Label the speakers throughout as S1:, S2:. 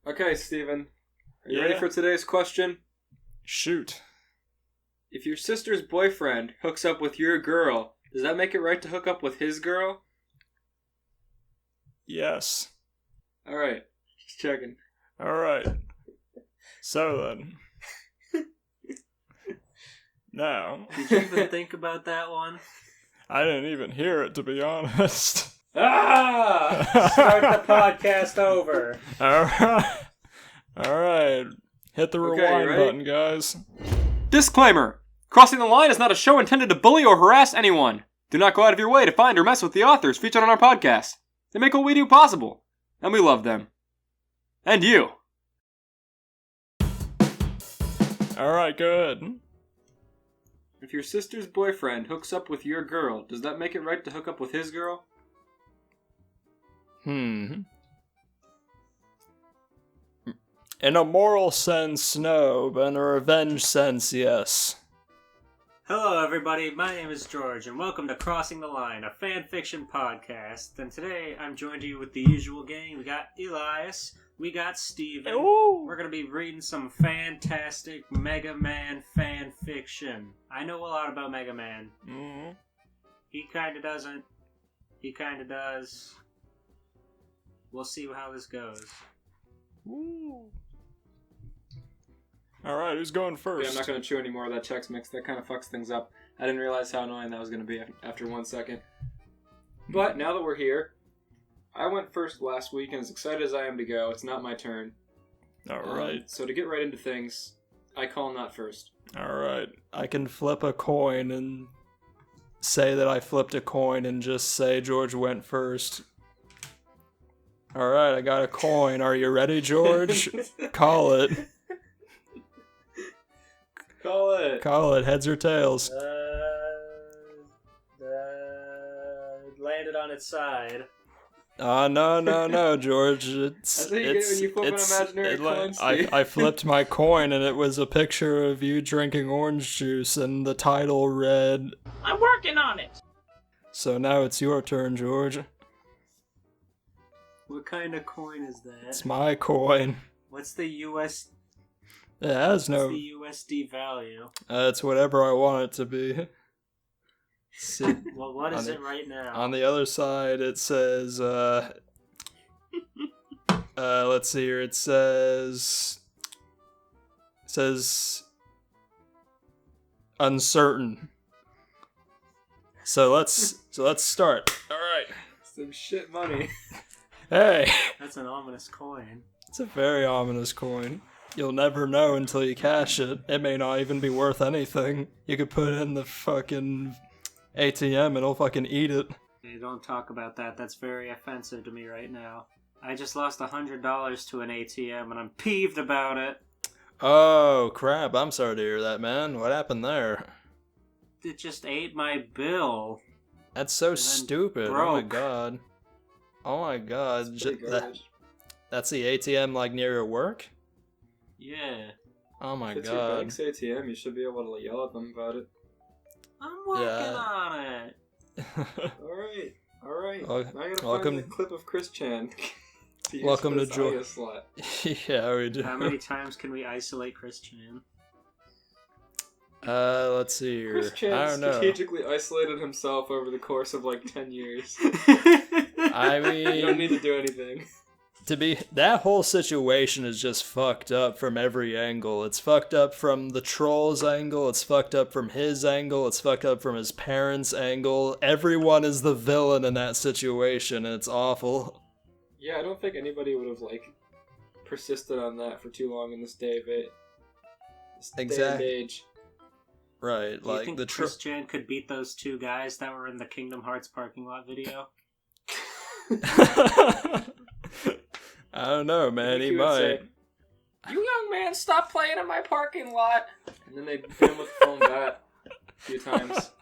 S1: Okay, Steven. Are you ready for today's question?
S2: Shoot.
S1: If your sister's boyfriend hooks up with your girl, does that make it right to hook up with his girl?
S2: Yes.
S1: Alright, just checking.
S2: Alright. So then. Now.
S3: Did you even think about that one?
S2: I didn't even hear it, to be honest.
S3: Start the podcast over.
S2: Alright. Hit the rewind button, guys.
S1: Disclaimer! Crossing the Line is not a show intended to bully or harass anyone. Do not go out of your way to find or mess with the authors featured on our podcast. They make what we do possible. And we love them. And you.
S2: Alright, good.
S1: If your sister's boyfriend hooks up with your girl, does that make it right to hook up with his girl?
S2: In a moral sense, no, but in a revenge sense, yes.
S3: Hello, everybody. My name is George, and welcome to Crossing the Line, a fanfiction podcast. And today, I'm joined you with the usual gang. We got Elias, we got Steven.
S2: Ooh.
S3: We're going to be reading some fantastic Mega Man fanfiction. I know a lot about Mega Man.
S2: Mm-hmm.
S3: He kind of doesn't. He kind of does. We'll see how this goes.
S2: Ooh. Alright, who's going first?
S1: Yeah, I'm not going to chew any more of that Chex Mix. That kind of fucks things up. I didn't realize how annoying that was going to be after 1 second. But now that we're here, I went first last week, and as excited as I am to go, it's not my turn.
S2: Alright.
S1: So to get right into things, I call not first.
S2: Alright. I can flip a coin and say that I flipped a coin and just say George went first. Alright, I got a coin. Are you ready, George? Call it.
S1: Call it.
S2: Call it. Heads or tails?
S3: Landed on its side.
S2: No, George.
S1: That's what you get when you flip an imaginary coin, Steve.
S2: I flipped my coin and it was a picture of you drinking orange juice and the title read,
S3: I'm working on it!
S2: So now it's your turn, George.
S3: What kind of coin is that?
S2: It's my coin.
S3: What's the US?
S2: It has no...
S3: What's the USD value?
S2: It's whatever I want it to be.
S3: Well, what is it right now?
S2: On the other side, it says, let's see here, it says uncertain. So let's start. Alright.
S1: Some shit money.
S2: Hey!
S3: That's an ominous coin.
S2: It's a very ominous coin. You'll never know until you cash it. It may not even be worth anything. You could put it in the fucking ATM and it'll fucking eat it.
S3: Hey, don't talk about that. That's very offensive to me right now. I just lost $100 to an ATM and I'm peeved about it.
S2: Oh, crap. I'm sorry to hear that, man. What happened there?
S3: It just ate my bill.
S2: That's so stupid.
S3: Broke.
S2: Oh my god. Oh my god. That's the ATM like near your work?
S3: Yeah.
S2: Oh my
S1: if it's
S2: god.
S1: your bank's ATM, you should be able to yell at them about it.
S3: I'm working on it.
S1: Alright. Now I gotta
S2: welcome,
S1: find the clip of Chris Chan.
S2: Welcome to George. Yeah, we do.
S3: How many times can we isolate Chris Chan?
S2: Let's see here.
S1: Chris Chan strategically isolated himself over the course of like 10 years.
S2: I mean...
S1: You don't need to do anything.
S2: That whole situation is just fucked up from every angle. It's fucked up from the troll's angle, it's fucked up from his angle, it's fucked up from his parents' angle. Everyone is the villain in that situation, and it's awful.
S1: Yeah, I don't think anybody would have, persisted on that for too long in this day of it. Day and age.
S2: Right,
S3: Do you think Chris Chan could beat those two guys that were in the Kingdom Hearts parking lot video?
S2: I don't know, man. He might.
S1: Say, you young man, stop playing in my parking lot. And then they'd hit him with a foam bat a few times.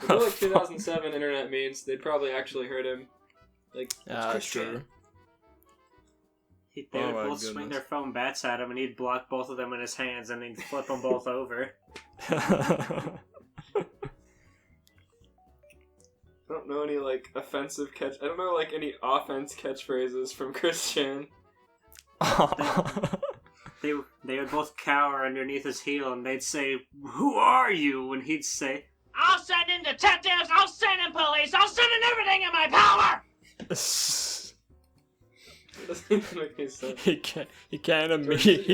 S1: But like 2007 internet memes, they'd probably actually hurt him.
S2: That's true.
S3: They would both swing their foam bats at him, and he'd block both of them in his hands, and he'd flip them both over.
S1: I don't know any, offensive I don't know, any offense catchphrases from Chris Chan.
S3: They would both cower underneath his heel, and they'd say, "Who are you?" And he'd say,
S4: "I'll send in detectives, I'll send in police, I'll send in everything in my power!"
S2: He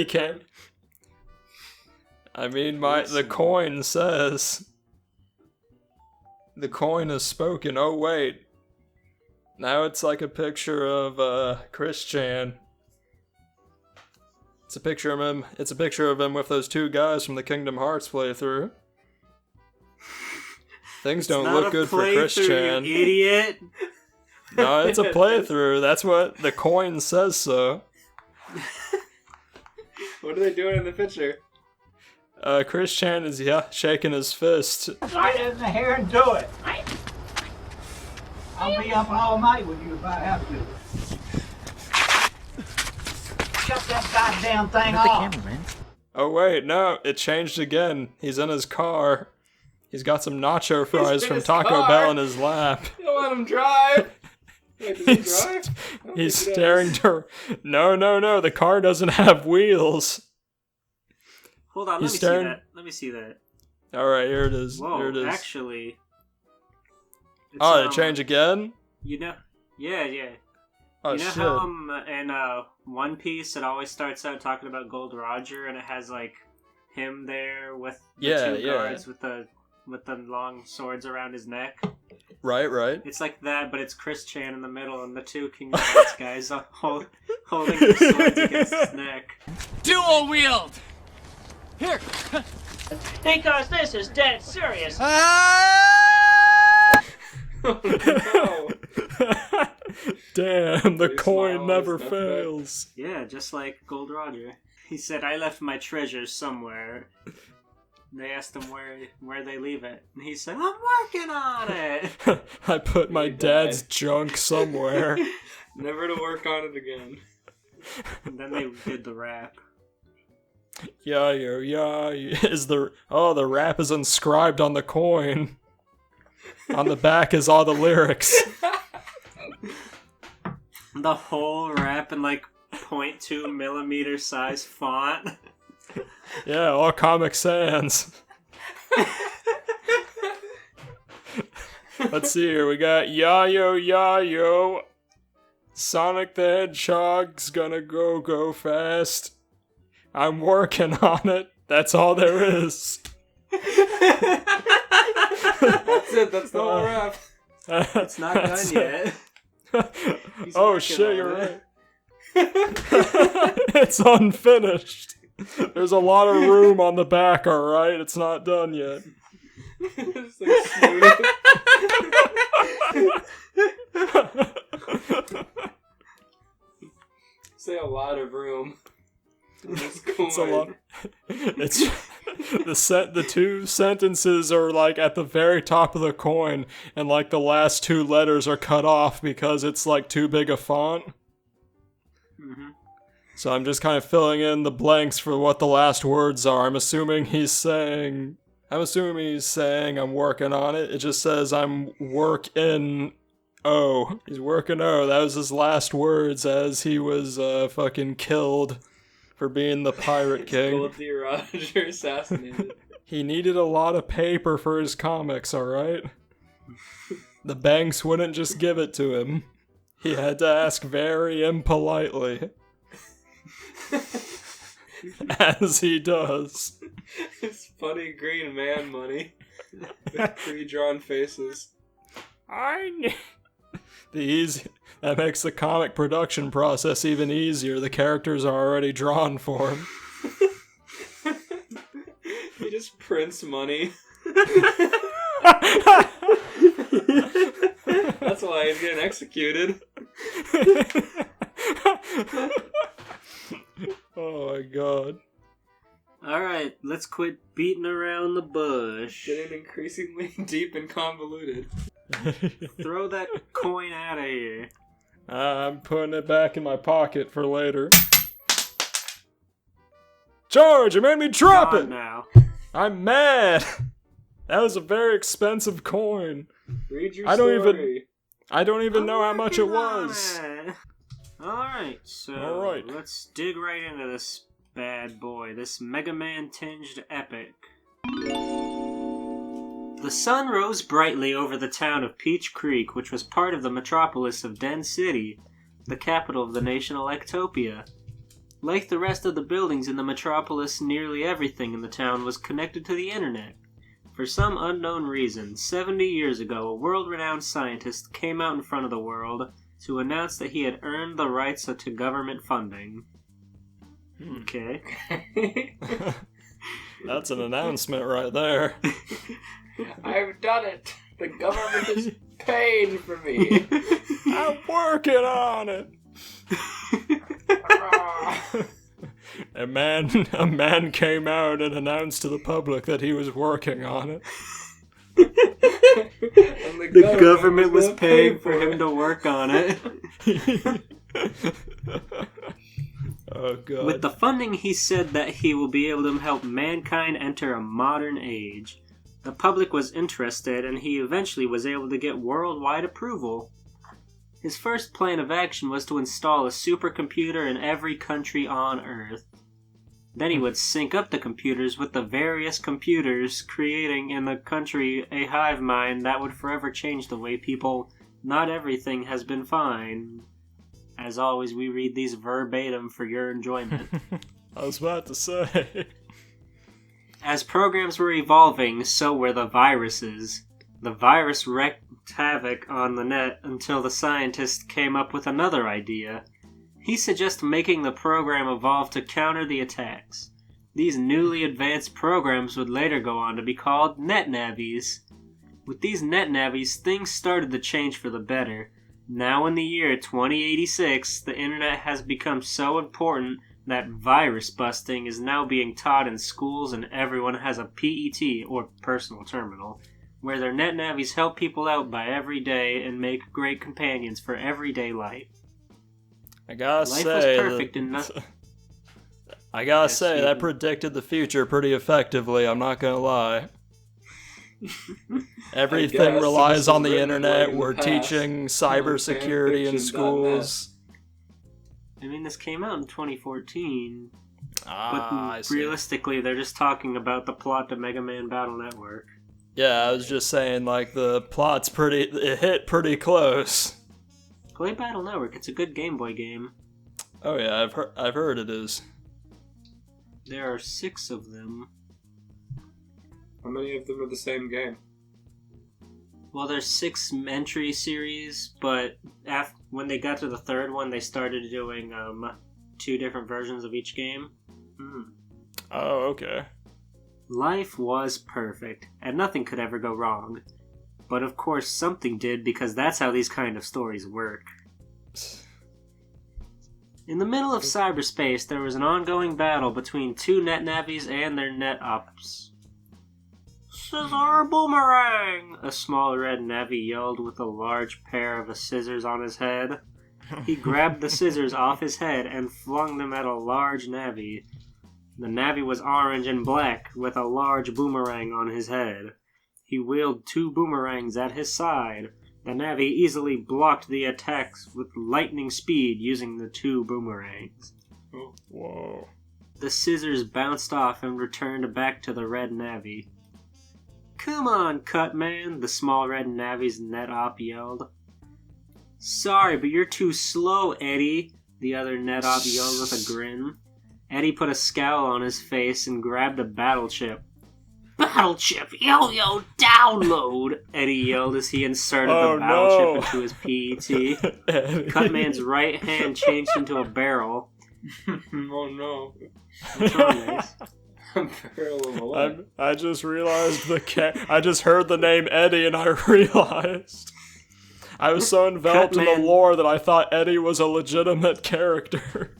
S2: can't. I mean, the coin says. The coin has spoken. Oh, wait. Now it's like a picture of, Chris Chan. It's a picture of him. It's a picture of him with those two guys from the Kingdom Hearts playthrough. Things don't look good for Chris Chan.
S3: You idiot.
S2: No, it's a playthrough. That's what the coin says so.
S1: What are they doing in the picture?
S2: Chris Chan is, shaking his fist.
S5: Right in the hair and do it. I'll be up all night with you if I have to. Shut that goddamn thing off.
S2: Oh wait, no, it changed again. He's in his car. He's got some nacho fries from Taco Bell in his lap.
S1: You don't let him drive. Wait, does he drive?
S2: He's staring to... No, the car doesn't have wheels.
S3: Hold on, let me see that.
S2: Alright, here it is.
S3: Whoa,
S2: here it is.
S3: actually...
S2: Oh, did it change again?
S3: You know... Yeah.
S2: Oh,
S3: you know
S2: shit.
S3: how in One Piece it always starts out talking about Gold Roger and it has like him there with the two guards with the long swords around his neck?
S2: Right.
S3: It's like that, but it's Chris Chan in the middle and the two Kingdom Hearts guys holding their swords against his neck.
S4: Dual wield! Here! Because this is dead serious.
S1: Oh, no.
S2: Damn, the coin never fails.
S3: Yeah, just like Gold Roger. He said, "I left my treasures somewhere." They asked him where they leave it. And he said, "I'm working on it."
S2: I put my dad's junk somewhere.
S1: Never to work on it again.
S3: And then they did the rap.
S2: Yeah. The rap is inscribed on the coin. On the back is all the lyrics.
S3: The whole rap in like 0.2 millimeter size font.
S2: Yeah, all Comic Sans. Let's see here. We got Yayo. Sonic the Hedgehog's gonna go fast. I'm working on it. That's all there is.
S1: That's it. That's the whole rap.
S3: It's not done yet.
S2: Oh shit, you're right. It's unfinished. There's a lot of room on the back, alright? It's not done yet.
S1: It's like smooth. Say a lot of room.
S2: It's a lot. It's the two sentences are like at the very top of the coin, and like the last two letters are cut off because it's like too big a font.
S3: Mm-hmm.
S2: So I'm just kind of filling in the blanks for what the last words are. I'm assuming he's saying I'm working on it. It just says I'm working. Oh, he's working. Oh, that was his last words as he was fucking killed for being the Pirate King.
S1: Gold D. Roger assassinated.
S2: He needed a lot of paper for his comics, alright? The banks wouldn't just give it to him. He had to ask very impolitely. As he does.
S1: It's funny green man money. With pre-drawn faces.
S2: That makes the comic production process even easier. The characters are already drawn for him.
S1: He just prints money. That's why he's getting executed.
S2: Oh my god.
S3: Alright, let's quit beating around the bush.
S1: Getting increasingly deep and convoluted.
S3: Throw that coin out of here.
S2: I'm putting it back in my pocket for later. George, you made me drop it!
S3: Now.
S2: I'm mad! That was a very expensive coin.
S1: Read your
S2: I don't
S1: story.
S2: even know how much it was.
S3: Alright, so let's dig right into this bad boy, this Mega Man-tinged epic. The sun rose brightly over the town of Peach Creek, which was part of the metropolis of Den City, the capital of the nation Electopia. Like the rest of the buildings in the metropolis, nearly everything in the town was connected to the internet. For some unknown reason, 70 years ago, a world-renowned scientist came out in front of the world to announce that he had earned the rights to government funding. Okay.
S2: That's an announcement right there.
S6: I've done it. The government is paying for me.
S2: I'm working on it. A man came out and announced to the public that he was working on it.
S6: And
S3: The government was paying for him to work on it.
S2: Oh, God.
S3: With the funding, he said that he will be able to help mankind enter a modern age. The public was interested, and he eventually was able to get worldwide approval. His first plan of action was to install a supercomputer in every country on Earth. Then he would sync up the computers with the various computers, creating in the country a hive mind that would forever change the way people... Not everything has been fine. As always, we read these verbatim for your enjoyment.
S2: I was about to say.
S3: As programs were evolving, so were the viruses. The virus wreaked havoc on the net until the scientist came up with another idea. He suggested making the program evolve to counter the attacks. These newly advanced programs would later go on to be called NetNavies. With these NetNavies, things started to change for the better. Now in the year 2086, the internet has become so important that virus busting is now being taught in schools, and everyone has a PET, or personal terminal, where their NetNavies help people out by every day and make great companions for everyday life.
S2: I gotta
S3: Life
S2: say,
S3: was perfect in nothing.
S2: I gotta say, that predicted the future pretty effectively, I'm not gonna lie. Everything relies on the internet, we're teaching cybersecurity in schools.
S3: I mean, this came out in 2014,
S2: I
S3: but
S2: see.
S3: realistically, they're just talking about the plot to Mega Man Battle Network.
S2: Yeah, I was just saying, like, the plot's it hit pretty close.
S3: Play Battle Network, it's a good Game Boy game.
S2: Oh yeah, I've heard it is.
S3: There are 6 of them.
S6: How many of them are the same game?
S3: Well, there's 6 entry series, but when they got to the 3rd one, they started doing 2 different versions of each game.
S2: Oh, okay.
S3: Life was perfect, and nothing could ever go wrong. But of course something did, because that's how these kind of stories work. In the middle of cyberspace, there was an ongoing battle between 2 NetNavies and their NetOps. Scissor boomerang! A small red Navi yelled with a large pair of scissors on his head. He grabbed the scissors off his head and flung them at a large Navi. The Navi was orange and black, with a large boomerang on his head. He wheeled 2 boomerangs at his side. The Navi easily blocked the attacks with lightning speed using the 2 boomerangs.
S2: Whoa.
S3: The scissors bounced off and returned back to the red Navi. "Come on, Cut Man," the small red Navi's NetOp yelled. "Sorry, but you're too slow, Eddie," the other NetOp yelled with a grin. Eddie put a scowl on his face and grabbed a battle chip. "Battle chip, yo-yo, download!" Eddie yelled as he inserted the battle chip into his PET. Cutman's right hand changed into a barrel.
S6: Oh no.
S3: What's wrong, guys?
S2: I just realized I just heard the name Eddie and I realized. I was so enveloped in the lore that I thought Eddie was a legitimate character.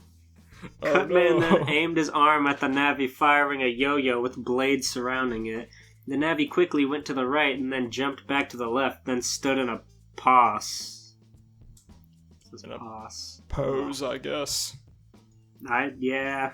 S3: Cutman then aimed his arm at the Navi, firing a yo-yo with blades surrounding it. The Navi quickly went to the right and then jumped back to the left, then stood in a pause.
S2: Pose, I guess.
S3: Yeah.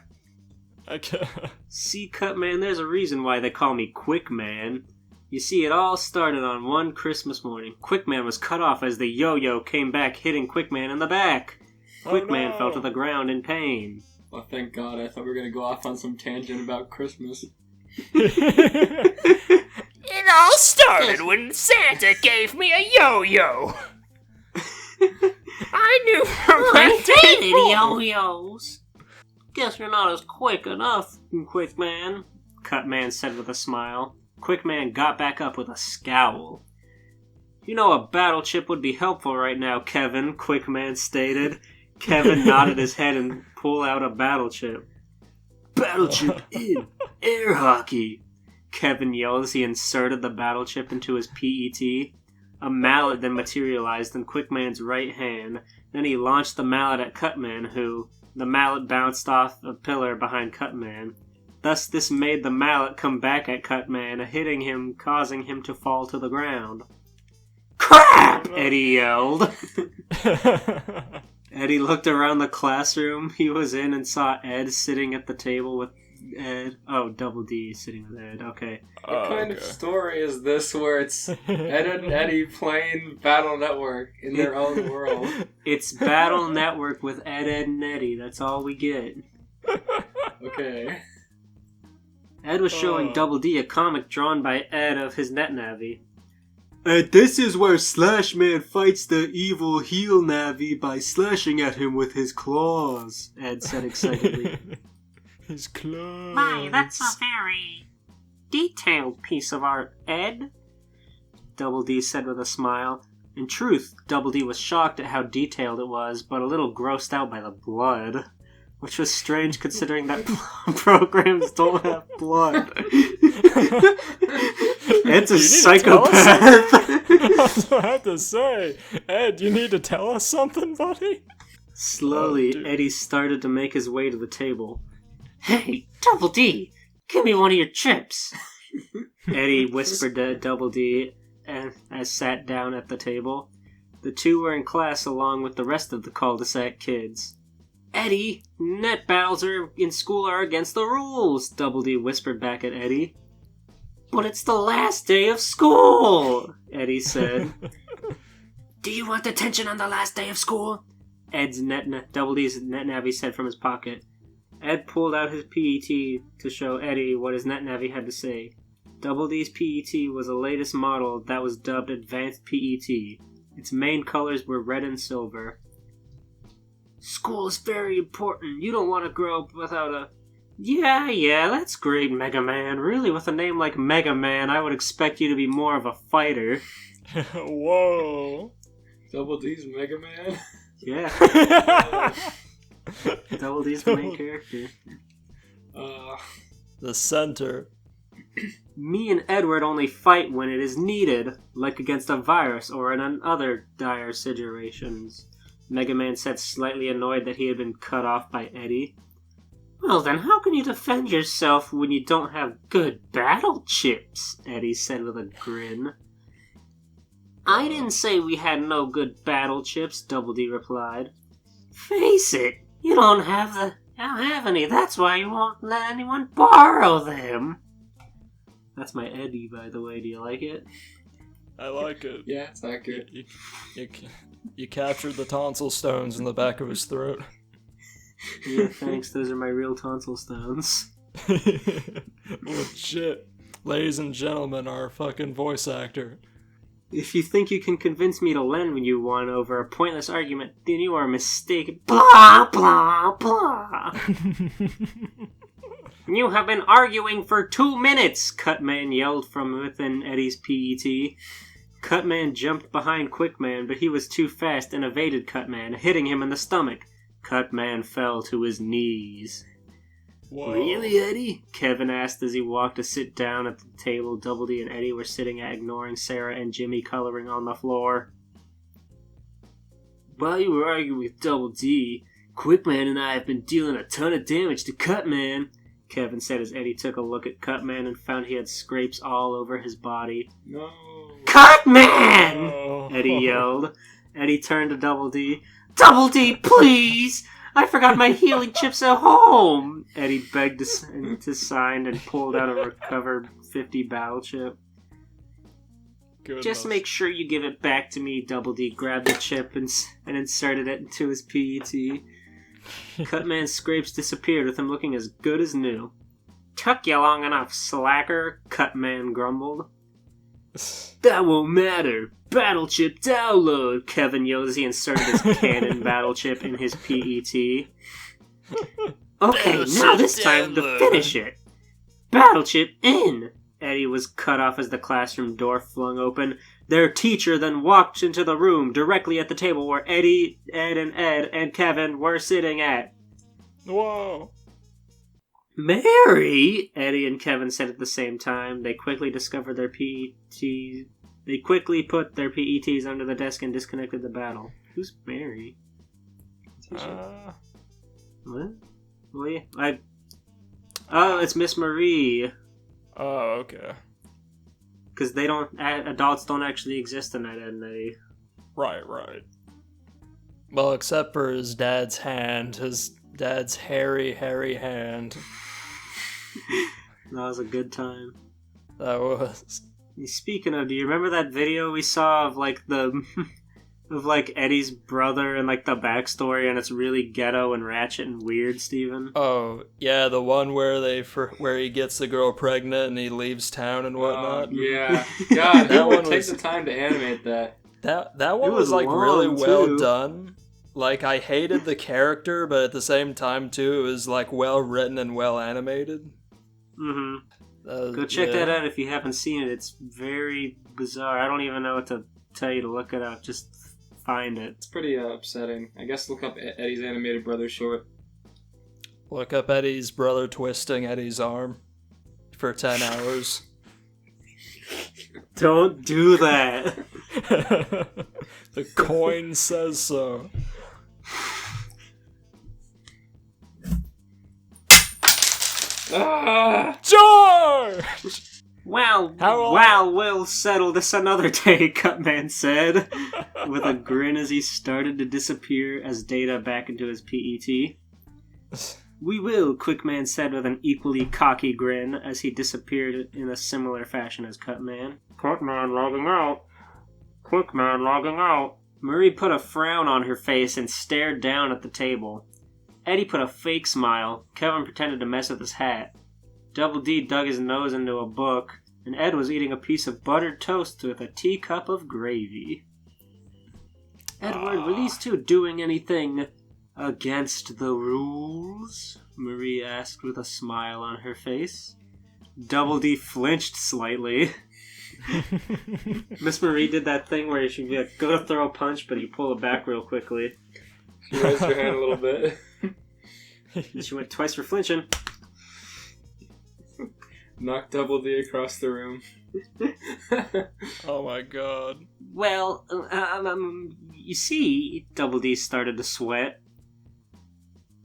S2: Okay.
S3: See, Cutman, there's a reason why they call me Quick Man. You see, it all started on one Christmas morning. Quick Man was cut off as the yo-yo came back, hitting Quick Man in the back. Quickman fell to the ground in pain.
S6: Oh, thank God. I thought we were going to go off on some tangent about Christmas.
S4: It all started when Santa gave me a yo-yo. I knew from
S3: I
S4: that
S3: hated
S4: day
S3: yo-yos. Guess you're not as quick enough, Quickman, Cutman said with a smile. Quickman got back up with a scowl. You know a battle chip would be helpful right now, Kevin, Quickman stated. Kevin nodded his head and pulled out a battle chip. Battle chip in air hockey, Kevin yelled as he inserted the battle chip into his PET. A mallet then materialized in Quickman's right hand. Then he launched the mallet at Cutman, who... The mallet bounced off a pillar behind Cutman. Thus this made the mallet come back at Cutman, hitting him, causing him to fall to the ground. Crap! Eddie yelled. Eddie looked around the classroom he was in and saw Ed sitting at the table with Ed. Oh, Double D sitting with Ed. Okay.
S6: What kind of story is this where it's Ed and Eddie playing Battle Network in their own world?
S3: It's Battle Network with Ed, and Eddie. That's all we get.
S6: Okay.
S3: Ed was showing Double D a comic drawn by Ed of his NetNavi. This is where Slash Man fights the evil heel Navi by slashing at him with his claws, Ed said excitedly.
S2: His claws.
S3: My, that's a very detailed piece of art, Ed, Double D said with a smile. In truth, Double D was shocked at how detailed it was, but a little grossed out by the blood, which was strange considering that programs don't have blood. Ed's a psychopath.
S2: That's what I have to say. Ed, you need to tell us something, buddy?
S3: Slowly, Eddie started to make his way to the table. Hey, Double D, give me one of your chips. Eddie whispered to Double D as sat down at the table. The two were in class along with the rest of the cul-de-sac kids. Eddie, net battles in school are against the rules, Double D whispered back at Eddie. But it's the last day of school, Eddie said. Do you want detention on the last day of school? Double D's NetNavi said from his pocket. Ed pulled out his PET to show Eddie what his NetNavi had to say. Double D's PET was the latest model that was dubbed Advanced PET. Its main colors were red and silver. School is very important. You don't want to grow up without a... Yeah, that's great, Mega Man. Really, with a name like Mega Man, I would expect you to be more of a fighter.
S2: Whoa.
S6: Double D's Mega Man?
S3: Yeah. Double D's the main character.
S2: The center.
S3: Me and Edward only fight when it is needed, like against a virus or in other dire situations. Mega Man said, slightly annoyed that he had been cut off by Eddie. Well then, how can you defend yourself when you don't have good battle chips? Eddie said with a grin. I didn't say we had no good battle chips, Double D replied. Face it, you don't have any. That's why you won't let anyone borrow them. That's my Eddie, by the way. Do you like it?
S2: I like it.
S6: Yeah, it's accurate.
S2: You captured the tonsil stones in the back of his throat.
S3: Yeah, thanks. Those are my real tonsil stones.
S2: Legit. Ladies and gentlemen, our fucking voice actor.
S3: If you think you can convince me to lend you one over a pointless argument, then you are mistaken. Blah, blah, blah. You have been arguing for 2 minutes, Cutman yelled from within Eddie's PET. Cutman jumped behind Quickman, but he was too fast and evaded Cutman, hitting him in the stomach. Cutman fell to his knees.
S2: Whoa.
S3: Really, Eddie? Kevin asked as he walked to sit down at the table Double D and Eddie were sitting at, ignoring Sarah and Jimmy coloring on the floor. While you were arguing with Double D, Quickman and I have been dealing a ton of damage to Cutman, Kevin said as Eddie took a look at Cutman and found he had scrapes all over his body.
S6: No.
S3: Cutman!
S2: Oh.
S3: Eddie yelled. Eddie turned to Double D. Double D, please! I forgot my healing chips at home! Eddie begged to sign and pulled out a recovered 50 battle chip.
S2: goodness.
S3: Just make sure you give it back to me. Double D grabbed the chip and inserted it into his PET. Cutman's scrapes disappeared with him looking as good as new. Took you long enough, slacker, Cutman grumbled. That won't matter. Battle chip download, Kevin yelled as he inserted his cannon battle chip in his PET. Okay, now this time to finish it. Battle chip in! Eddie was cut off as the classroom door flung open. Their teacher then walked into the room directly at the table where Eddie, Ed, and Kevin were sitting at.
S2: Whoa.
S3: Mary! Eddie and Kevin said at the same time. They quickly discovered their PETs. They quickly put their PETs under the desk and disconnected the battle. Who's Mary? What? Oh, it's Miss Marie.
S2: Oh, okay.
S3: Because adults don't actually exist in that Ed and Eddie.
S2: Right. Well, except for his dad's hand. His dad's hairy hand.
S3: That was a good time.
S2: That was.
S3: Speaking of, do you remember that video we saw of Eddie's brother and the backstory, and it's really ghetto and ratchet and weird, Steven?
S2: Oh, yeah, the one where he gets the girl pregnant and he leaves town and whatnot.
S6: Yeah. God, that one take the time to animate that.
S2: That one was really well done. I hated the character, but at the same time too, it was well written and well animated.
S3: Mm-hmm. Go check that out if you haven't seen it. It's very bizarre. I don't even know what to tell you to look it up. Just find it.
S6: It's pretty upsetting. I guess look up Eddie's animated brother short.
S2: Look up Eddie's brother twisting Eddie's arm for 10 hours.
S3: Don't do that.
S2: The coin says so. George!
S3: Well, we'll settle this another day, Cutman said, with a grin as he started to disappear as Data back into his PET. We will, Quickman said with an equally cocky grin as he disappeared in a similar fashion as Cutman. Cutman logging out. Quickman logging out. Marie put a frown on her face and stared down at the table. Eddie put a fake smile. Kevin pretended to mess with his hat. Double D dug his nose into a book, and Ed was eating a piece of buttered toast with a teacup of gravy. Edward, were these two doing anything against the rules? Marie asked with a smile on her face. Double D flinched slightly. Miss Marie did that thing where she go to throw a punch, but you pull it back real quickly.
S6: She raised her hand a little bit.
S3: And she went twice for flinching.
S6: Knocked Double D across the room.
S2: Oh my god.
S3: Well, you see, Double D started to sweat.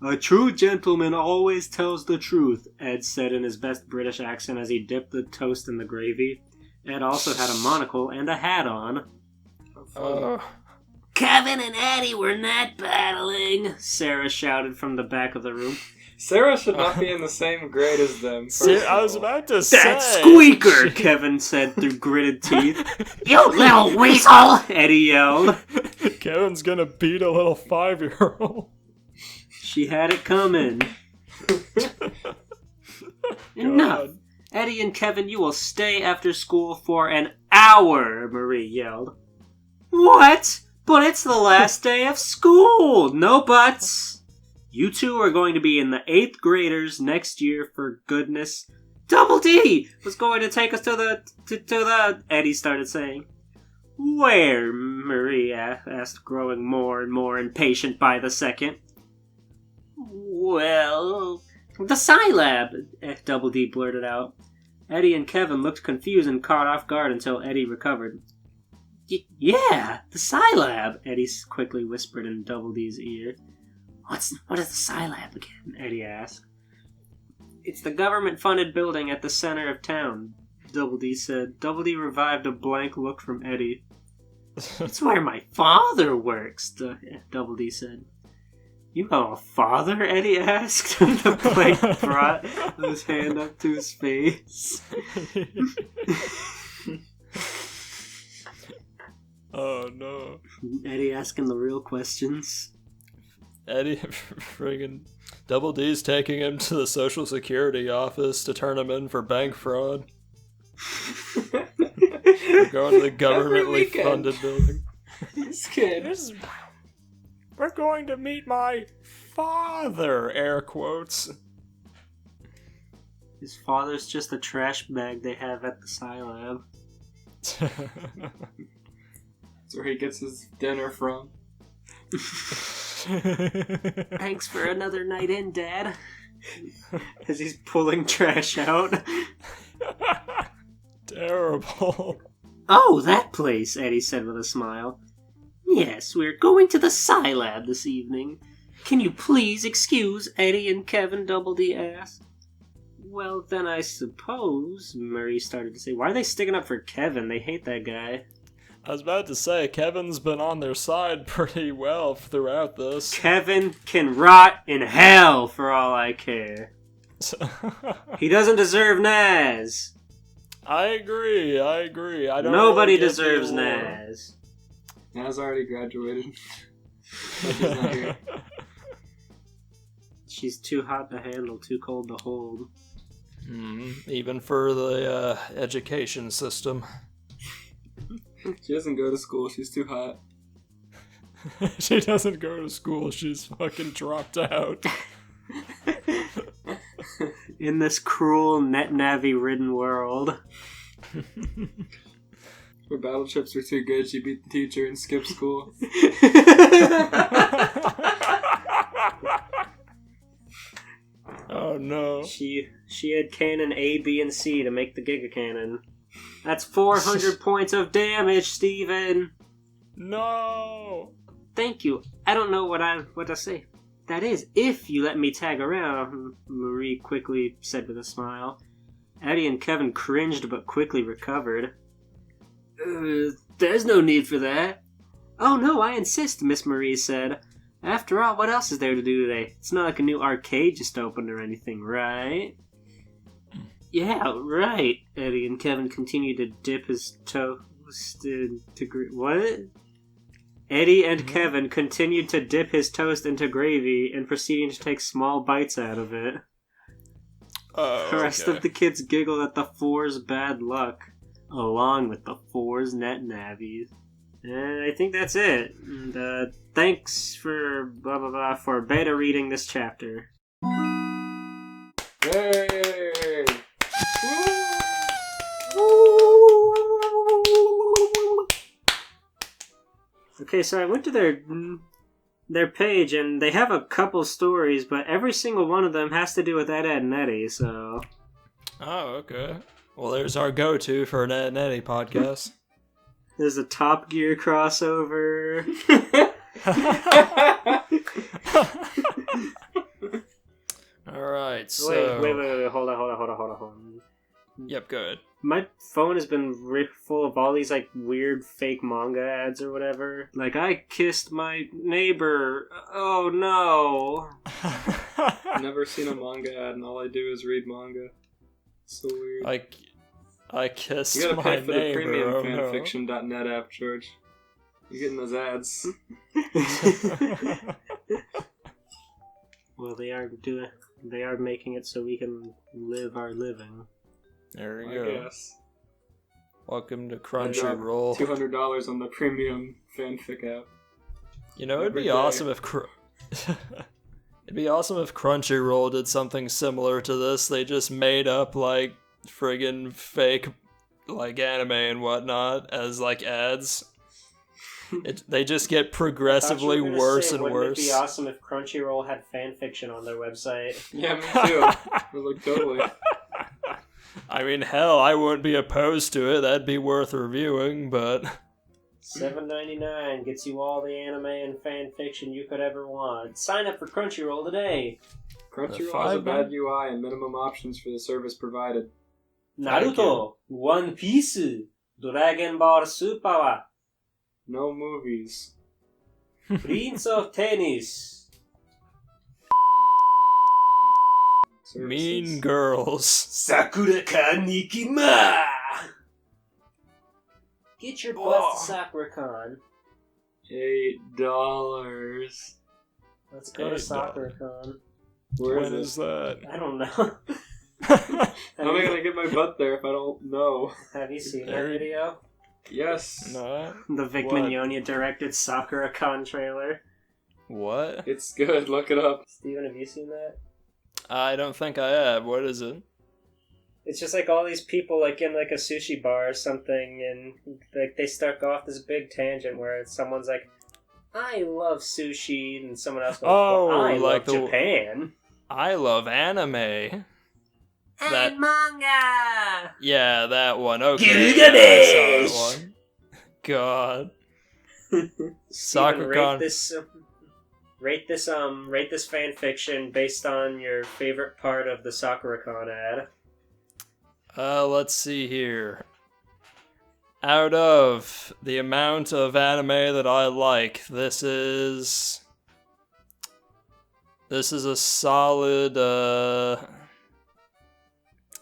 S3: A true gentleman always tells the truth, Ed said in his best British accent as he dipped the toast in the gravy. Ed also had a monocle and a hat on. Kevin and Eddie were not battling, Sarah shouted from the back of the room.
S6: Sarah should not be in the same grade as them.
S2: I was about to say.
S3: That squeaker, Kevin said through gritted teeth. You little weasel, Eddie yelled.
S2: Kevin's gonna beat a little 5-year-old.
S3: She had it coming. Enough. Eddie and Kevin, you will stay after school for an hour, Marie yelled. What? But it's the last day of school. No buts. You two are going to be in the 8th graders next year, for goodness. Double D was going to take us to the, Eddie started saying. Where? Marie asked, growing more and more impatient by the second. Well, the Scilab, Double D blurted out. Eddie and Kevin looked confused and caught off guard until Eddie recovered. Yeah, the Scilab, Eddie quickly whispered in Double D's ear. What is the Scilab again? Eddie asked. It's the government-funded building at the center of town, Double D said. Double D revived a blank look from Eddie. It's where my father works, Double D said. You have a father? Eddie asked. The blank brought his hand up to his face.
S2: Oh no.
S3: Eddie asking the real questions.
S2: Eddie, friggin' Double D's taking him to the Social Security office to turn him in for bank fraud. We're going to the governmentally funded building.
S6: This kid.
S2: We're going to meet my father, air quotes.
S3: His father's just a trash bag they have at the Scilab.
S6: That's where he gets his dinner from.
S3: Thanks for another night in, Dad. As he's pulling trash out.
S2: Terrible.
S3: Oh, that place, Eddie said with a smile. Yes, we're going to the Scilab this evening. Can you please excuse Eddie and Kevin, Double D asked. Well, then I suppose, Marie started to say. Why are they sticking up for Kevin? They hate that guy.
S2: I was about to say, Kevin's been on their side pretty well throughout this.
S3: Kevin can rot in hell for all I care. He doesn't deserve Naz.
S2: I agree. I don't
S3: Nobody
S2: really get
S3: deserves
S2: the award.
S3: Naz.
S6: Naz already graduated. She's not here.
S3: She's too hot to handle, too cold to hold.
S2: Even for the education system.
S6: She doesn't go to school, she's too hot.
S2: She doesn't go to school, she's fucking dropped out.
S3: In this cruel, net-navy-ridden world.
S6: Her battle chips were too good, she beat the teacher and skipped school.
S2: Oh no.
S3: She had cannon A, B, and C to make the Giga Cannon. That's 400 points of damage, Steven!
S2: No!
S3: Thank you. I don't know what to say. That is, if you let me tag around, Marie quickly said with a smile. Eddie and Kevin cringed but quickly recovered. There's no need for that. Oh no, I insist, Miss Marie said. After all, what else is there to do today? It's not like a new arcade just opened or anything, right? Yeah, right. Eddie and Kevin continued to dip his toast into what? Eddie and Kevin continued to dip his toast into gravy and proceeding to take small bites out of it. The rest of the kids giggled at the Four's bad luck, along with the Four's net navies. And I think that's it. And thanks for blah blah blah for beta reading this chapter.
S6: Yay!
S3: Okay, so I went to their page and they have a couple stories, but every single one of them has to do with Ed, and Eddie. So.
S2: Oh, okay. Well, there's our go-to for an Ed and Eddie podcast.
S3: There's a Top Gear crossover.
S2: Alright, so...
S3: Wait, hold on.
S2: Yep, go ahead.
S3: My phone has been full of all these, like, weird fake manga ads or whatever. Like, I kissed my neighbor. Oh, no.
S6: Never seen a manga ad and all I do is read manga. It's so weird.
S2: I kissed
S6: You gotta
S2: my
S6: pay for the
S2: neighbor.
S6: premium
S2: Oh, no.
S6: fanfiction.net app, George. You're getting those ads.
S3: Well, they are making it so we can live our living.
S2: There we
S6: I
S2: go.
S6: guess.
S2: Welcome to Crunchyroll.
S6: $200 on the premium fanfic app.
S2: You know, it'd
S6: every
S2: be
S6: day.
S2: awesome if it'd be awesome if Crunchyroll did something similar to this. They just made up like friggin' fake like anime and whatnot as like ads. They just get progressively worse and worse.
S3: Wouldn't it be awesome if Crunchyroll had fanfiction on their website?
S6: Yeah, me too. Like, totally.
S2: I mean, hell, I wouldn't be opposed to it. That'd be worth reviewing, but...
S3: $7.99 gets you all the anime and fan fiction you could ever want. Sign up for Crunchyroll today.
S6: Crunchyroll has a bad UI and minimum options for the service provided.
S3: Naruto, One Piece, Dragon Ball Super,
S6: No movies.
S3: Prince of Tennis.
S6: Services.
S2: Mean Girls.
S3: Sakura ka Nikima! Get your butt to SakuraCon.
S6: $8.
S3: Let's go to SakuraCon.
S6: Where
S2: When
S6: is
S2: is that?
S3: I don't know.
S6: How am I gonna get my butt there if I don't know?
S3: Have you seen that
S2: There-
S3: video?
S6: Yes.
S2: No.
S3: The Vic
S2: What?
S3: Mignogna directed SakuraCon trailer.
S2: What?
S6: It's good. Look it up.
S3: Steven, have you seen that?
S2: I don't think I have. What is it?
S3: It's just like all these people like in like a sushi bar or something, and like they start off this big tangent where someone's like, "I love sushi," and someone else goes,
S2: Oh,
S3: well, I
S2: like
S3: love
S2: the-
S3: Japan.
S2: I love anime. That-
S3: And manga.
S2: Yeah, that one. Okay.
S3: Gilgamesh!
S2: Yeah, I saw that one. God.
S3: Steven,
S2: SakuraCon.
S3: rate this fan fiction based on your favorite part of the SakuraCon ad.
S2: Let's see here. Out of the amount of anime that I like, this is a solid, this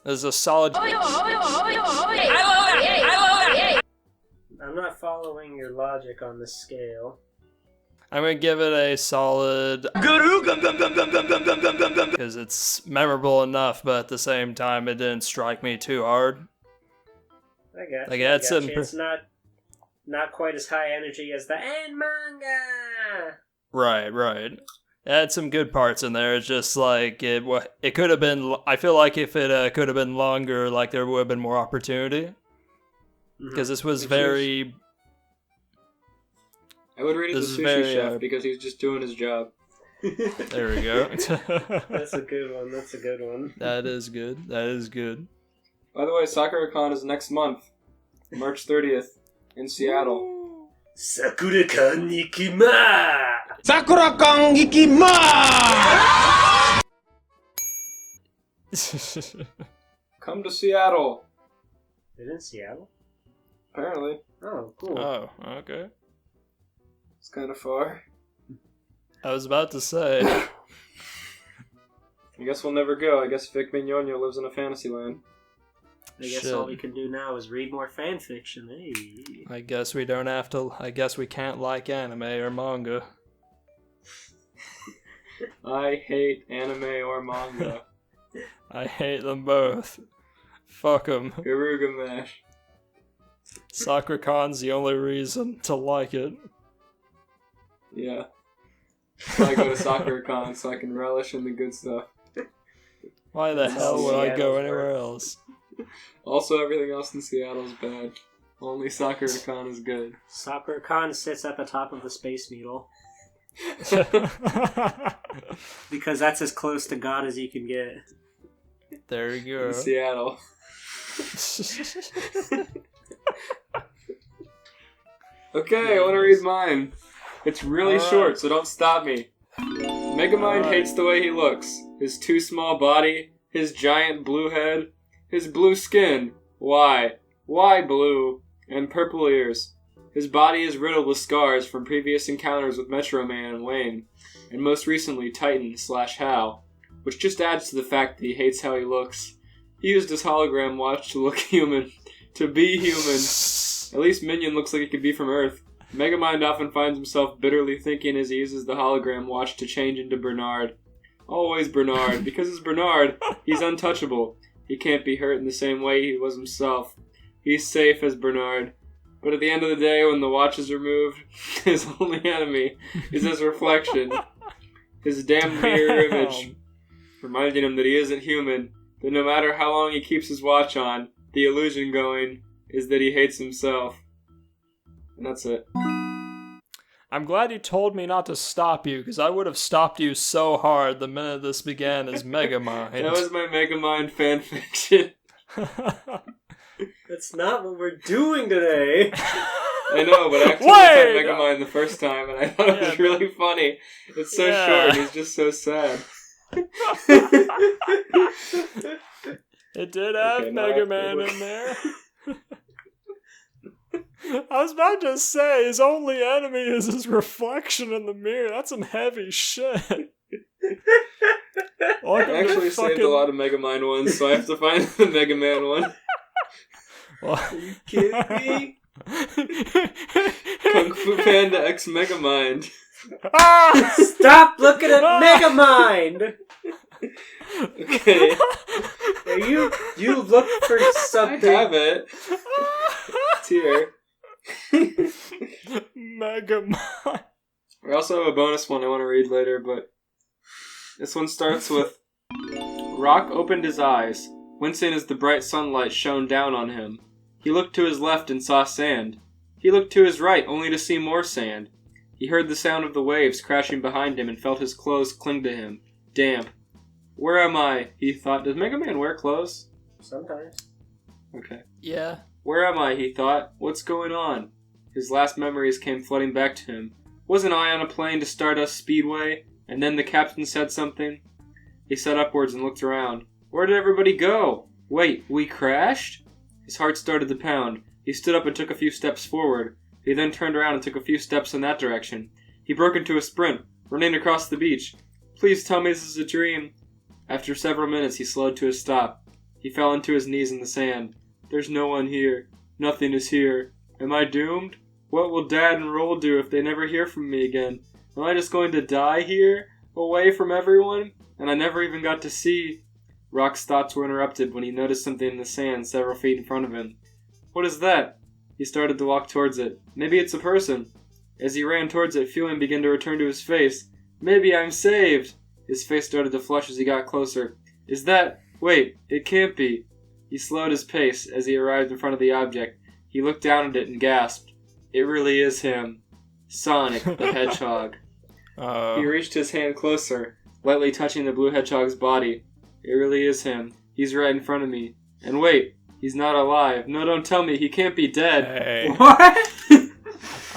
S2: is a solid...
S3: I'm not following your logic on this scale.
S2: I'm gonna give it a solid... because it's memorable enough, but at the same time, it didn't strike me too hard.
S3: I got
S2: Like,
S3: you.
S2: that's
S3: I got
S2: some-
S3: you. It's not quite as high energy as the and manga.
S2: Right. It had some good parts in there. It's just like it could have been. I feel like if it could have been longer, like there would have been more opportunity. Because this was very.
S6: I would rate it the
S2: This is
S6: sushi
S2: very,
S6: chef because he's just doing his job.
S2: There we go.
S3: That's a good one. That's a good one.
S2: That is good. That is good.
S6: By the way, SakuraCon is next month, March 30th, in Seattle.
S3: SakuraCon Nikima!
S6: Come to Seattle.
S3: Is it in Seattle?
S6: Apparently.
S3: Oh, cool.
S2: Oh, okay.
S6: It's kind of far.
S2: I was about to say.
S6: I guess we'll never go. I guess Vic Mignogna lives in a fantasy land.
S3: I guess
S2: shit.
S3: all we can do now is read more fan fiction. Hey.
S2: I guess we don't have to. I guess we can't like anime or manga.
S6: I hate anime or manga.
S2: I hate them both. Fuck them.
S6: Garugamash.
S2: SakuraCon's the only reason to like it.
S6: Yeah. So I go to SakuraCon so I can relish in the good stuff.
S2: Why the
S3: That's
S2: hell
S3: how
S2: would I go
S3: Seattle's
S2: anywhere
S3: work.
S2: else?
S6: Also, everything else in Seattle is bad. Only SakuraCon is good.
S3: SakuraCon sits at the top of the Space Needle. Because that's as close to God as you can get.
S2: There you go.
S6: In Seattle. Okay, I want to read mine. It's really
S2: Alright.
S6: short, so don't stop me. Megamind hates the way he looks. His too small body, his giant blue head, his blue skin. Why? Why blue? And purple ears. His body is riddled with scars from previous encounters with Metro Man and Wayne, and most recently Titan/Hal, which just adds to the fact that he hates how he looks. He used his hologram watch to look human. To be human. At least Minion looks like he could be from Earth. Megamind often finds himself bitterly thinking as he uses the hologram watch to change into Bernard. Always Bernard. Because as Bernard, he's untouchable. He can't be hurt in the same way he was himself. He's safe as Bernard. But at the end of the day, when the watch is removed, his only enemy is his reflection. His damn mirror image. Reminding him that he isn't human. That no matter how long he keeps his watch on, the illusion going is that he hates himself. And that's it.
S2: I'm glad you told me not to stop you, because I would have stopped you so hard the minute this began as Megamind.
S6: That was my Megamind fanfiction.
S3: That's not what we're doing today.
S6: I know, but I actually
S2: Wait!
S6: had Megamind the first time, and I thought it was
S2: Yeah,
S6: really funny. It's so
S2: Yeah.
S6: short, he's just so sad.
S2: It did have
S6: Okay, now I
S2: Mega
S6: have to
S2: Man
S6: look.
S2: in there. I was about to say, his only enemy is his reflection in the mirror. That's some heavy shit.
S6: I actually saved a lot of Megamind ones, so I have to find the Mega Man one.
S2: Well,
S3: Kidding me?
S6: Kung Fu Panda X Megamind.
S3: Stop looking at Megamind!
S6: Okay.
S3: You look for something.
S6: I have it. It's here.
S2: Megamind.
S6: We also have a bonus one I want to read later, but this one starts with Rock opened his eyes, wincing as the bright sunlight shone down on him. He looked to his left and saw sand. He looked to his right only to see more sand. He heard the sound of the waves crashing behind him and felt his clothes cling to him, damp. Where am I? He thought. Does Mega Man wear clothes?
S3: Sometimes.
S6: Okay.
S2: Yeah.
S6: Where am I? He thought. What's going on? His last memories came flooding back to him. Wasn't I on a plane to Stardust Speedway? And then the captain said something? He sat upwards and looked around. Where did everybody go? Wait, we crashed? His heart started to pound. He stood up and took a few steps forward. He then turned around and took a few steps in that direction. He broke into a sprint, running across the beach. Please tell me this is a dream. After several minutes, he slowed to a stop. He fell into his knees in the sand. There's no one here. Nothing is here. Am I doomed? What will Dad and Roll do if they never hear from me again? Am I just going to die here, away from everyone? And I never even got to see. Rock's thoughts were interrupted when he noticed something in the sand several feet in front of him. What is that? He started to walk towards it. Maybe it's a person. As he ran towards it, feeling began to return to his face. Maybe I'm saved! His face started to flush as he got closer. Is that... Wait, it can't be. He slowed his pace as he arrived in front of the object. He looked down at it and gasped. It really is him. Sonic the Hedgehog. He reached his hand closer, lightly touching the blue hedgehog's body. It really is him. He's right in front of me. And wait, he's not alive. No, don't tell me. He can't be dead.
S2: Hey.
S3: What?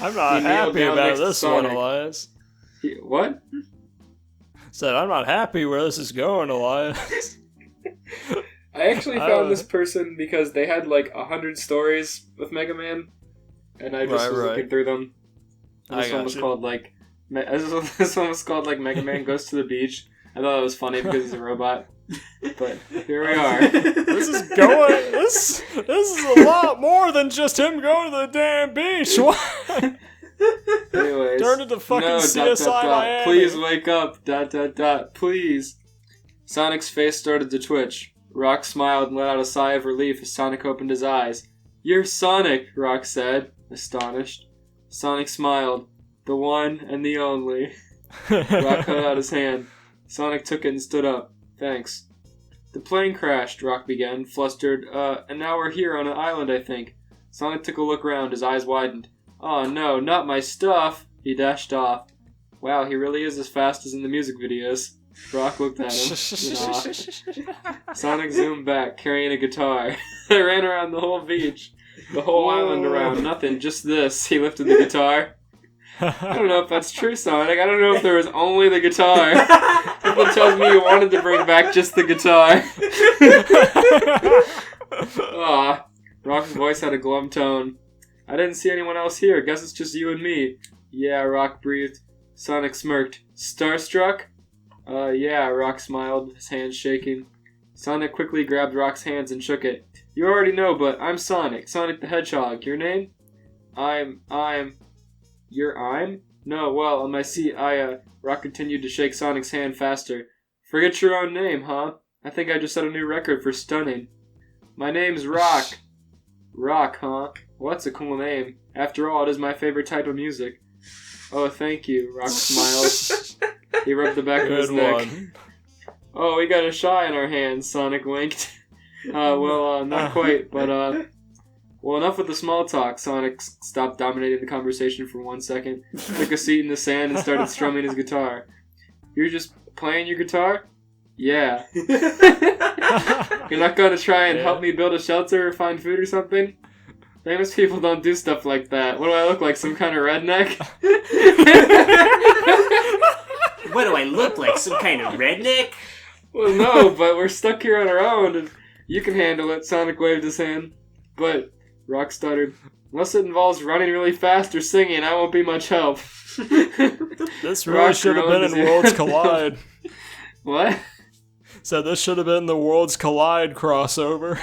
S2: I'm not happy about this one, Elias.
S6: What?
S2: Said, I'm not happy where this is going, Elias.
S6: I actually found this person because they had like 100 stories with Mega Man, and I just was looking through them. This one was called like Mega Man Goes to the Beach. I thought it was funny because he's a robot. But here we are.
S2: This is a lot more than just him going to the damn beach. What?
S6: Anyways,
S2: turn into fucking CSI Miami.
S6: Please wake up. ... Please. Sonic's face started to twitch. Rock smiled and let out a sigh of relief as Sonic opened his eyes. You're Sonic, Rock said, astonished. Sonic smiled. The one and the only. Rock held out his hand. Sonic took it and stood up. Thanks. The plane crashed, Rock began, flustered. And now we're here on an island, I think. Sonic took a look around, his eyes widened. Oh no, not my stuff! He dashed off. Wow, he really is as fast as in the music videos. Rock looked at him. Sonic zoomed back, carrying a guitar. They ran around the whole beach. The whole island around, nothing, just this. He lifted the guitar. I don't know if that's true, Sonic. I don't know if there was only the guitar. Something tells me you wanted to bring back just the guitar. Aw. Rock's voice had a glum tone. I didn't see anyone else here. Guess it's just you and me. Yeah, Rock breathed. Sonic smirked. Starstruck? Yeah, Rock smiled, his hands shaking. Sonic quickly grabbed Rock's hands and shook it. You already know, but I'm Sonic. Sonic the Hedgehog. Your name? You're I'm? No, well, on my seat, Rock continued to shake Sonic's hand faster. Forget your own name, huh? I think I just set a new record for stunning. My name's Rock. Rock, huh? Well, that's a cool name. After all, it is my favorite type of music. Oh, thank you, Rock smiled. He rubbed the back of his neck. Oh, we got a shot in our hands, Sonic winked. Not quite, but, well, enough with the small talk. Sonic stopped dominating the conversation for 1 second, took a seat in the sand, and started strumming his guitar. You're just playing your guitar? Yeah. You're not gonna try and help me build a shelter or find food or something? Famous people don't do stuff like that. What do I look like, some kind of redneck?
S3: What do I look like, some kind of redneck?
S6: Well, no, but we're stuck here on our own, and you can handle it, Sonic waved his hand. But, Rock stuttered, unless it involves running really fast or singing, I won't be much help.
S2: This really should have been in Worlds Collide.
S6: What?
S2: So this should have been the Worlds Collide crossover.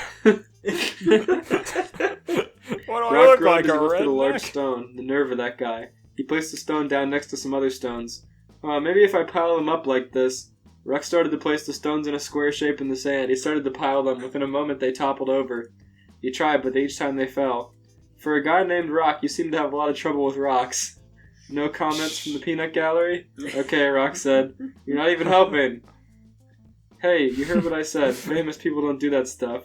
S2: What do I
S6: Rock
S2: look
S6: groaned
S2: like,
S6: as
S2: a
S6: he lifted a large
S2: redneck?
S6: stone, the nerve of that guy. He placed the stone down next to some other stones. Maybe if I pile them up like this. Rock started to place the stones in a square shape in the sand. He started to pile them. Within a moment, they toppled over. He tried, but each time they fell. For a guy named Rock, you seem to have a lot of trouble with rocks. No comments from the peanut gallery? Okay, Rock said. You're not even helping. Hey, you heard what I said. Famous people don't do that stuff.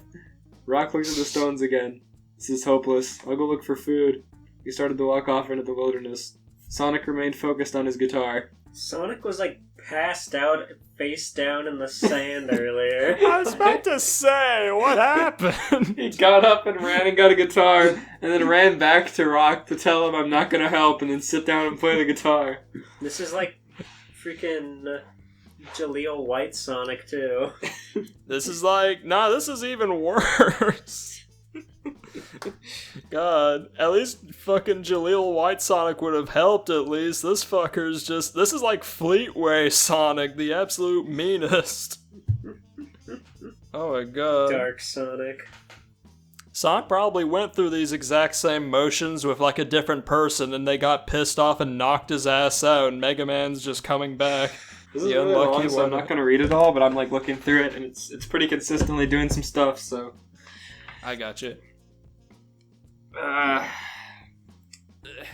S6: Rock looked at the stones again. This is hopeless. I'll go look for food. He started to walk off into the wilderness. Sonic remained focused on his guitar.
S3: Sonic was like passed out face down in the sand earlier.
S2: I was about to say, what happened?
S6: He got up and ran and got a guitar, and then ran back to Rock to tell him I'm not gonna help, and then sit down and play the guitar.
S3: This is like freaking Jaleel White Sonic too.
S2: This is like, this is even worse. God, at least fucking Jaleel White Sonic would have helped at least. This fucker's just, this is like Fleetway Sonic, the absolute meanest. Oh my god.
S3: Dark Sonic.
S2: Sonic probably went through these exact same motions with like a different person and they got pissed off and knocked his ass out and Mega Man's just coming back.
S6: This is really long, so I'm not gonna read it all, but I'm like looking through it and it's pretty consistently doing some stuff, so.
S2: I got you.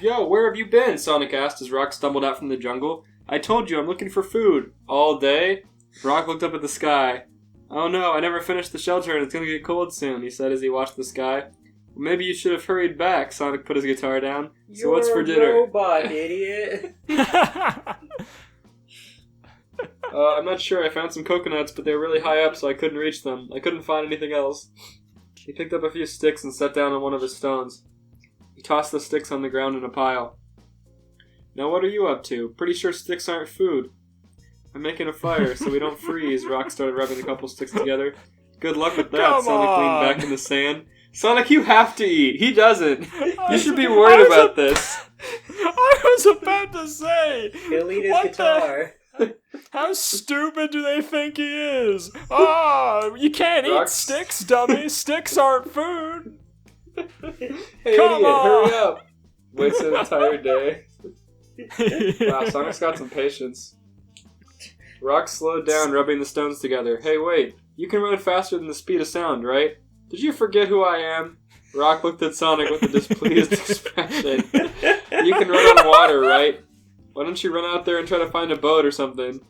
S6: Yo, where have you been? Sonic asked as Rock stumbled out from the jungle. I told you, I'm looking for food. All day? Rock looked up at the sky. Oh no, I never finished the shelter and it's gonna get cold soon, he said as he watched the sky. Well, maybe you should have hurried back, Sonic put his guitar down. So what's for dinner?
S3: You're a robot, idiot.
S6: I'm not sure, I found some coconuts, but they were really high up so I couldn't reach them. I couldn't find anything else. He picked up a few sticks and sat down on one of his stones. He tossed the sticks on the ground in a pile. Now what are you up to? Pretty sure sticks aren't food. I'm making a fire so we don't freeze. Rock started rubbing a couple sticks together. Good luck with that.
S2: Come
S6: Sonic
S2: on.
S6: leaned back in the sand. Sonic, you have to eat. He doesn't. You should be worried about this.
S2: I was about to say!
S3: He'll eat his
S2: What the-
S3: guitar.
S2: How stupid do they think he is? Oh, you can't eat
S6: Rocks.
S2: sticks, dummy. Sticks aren't food.
S6: Hey,
S2: Come
S6: idiot,
S2: on.
S6: hurry up. Wasted an entire day. Wow, Sonic's got some patience. Rock slowed down, rubbing the stones together. Hey, wait. You can run faster than the speed of sound, right? Did you forget who I am? Rock looked at Sonic with a displeased expression. You can run on water, right? Why don't you run out there and try to find a boat or something?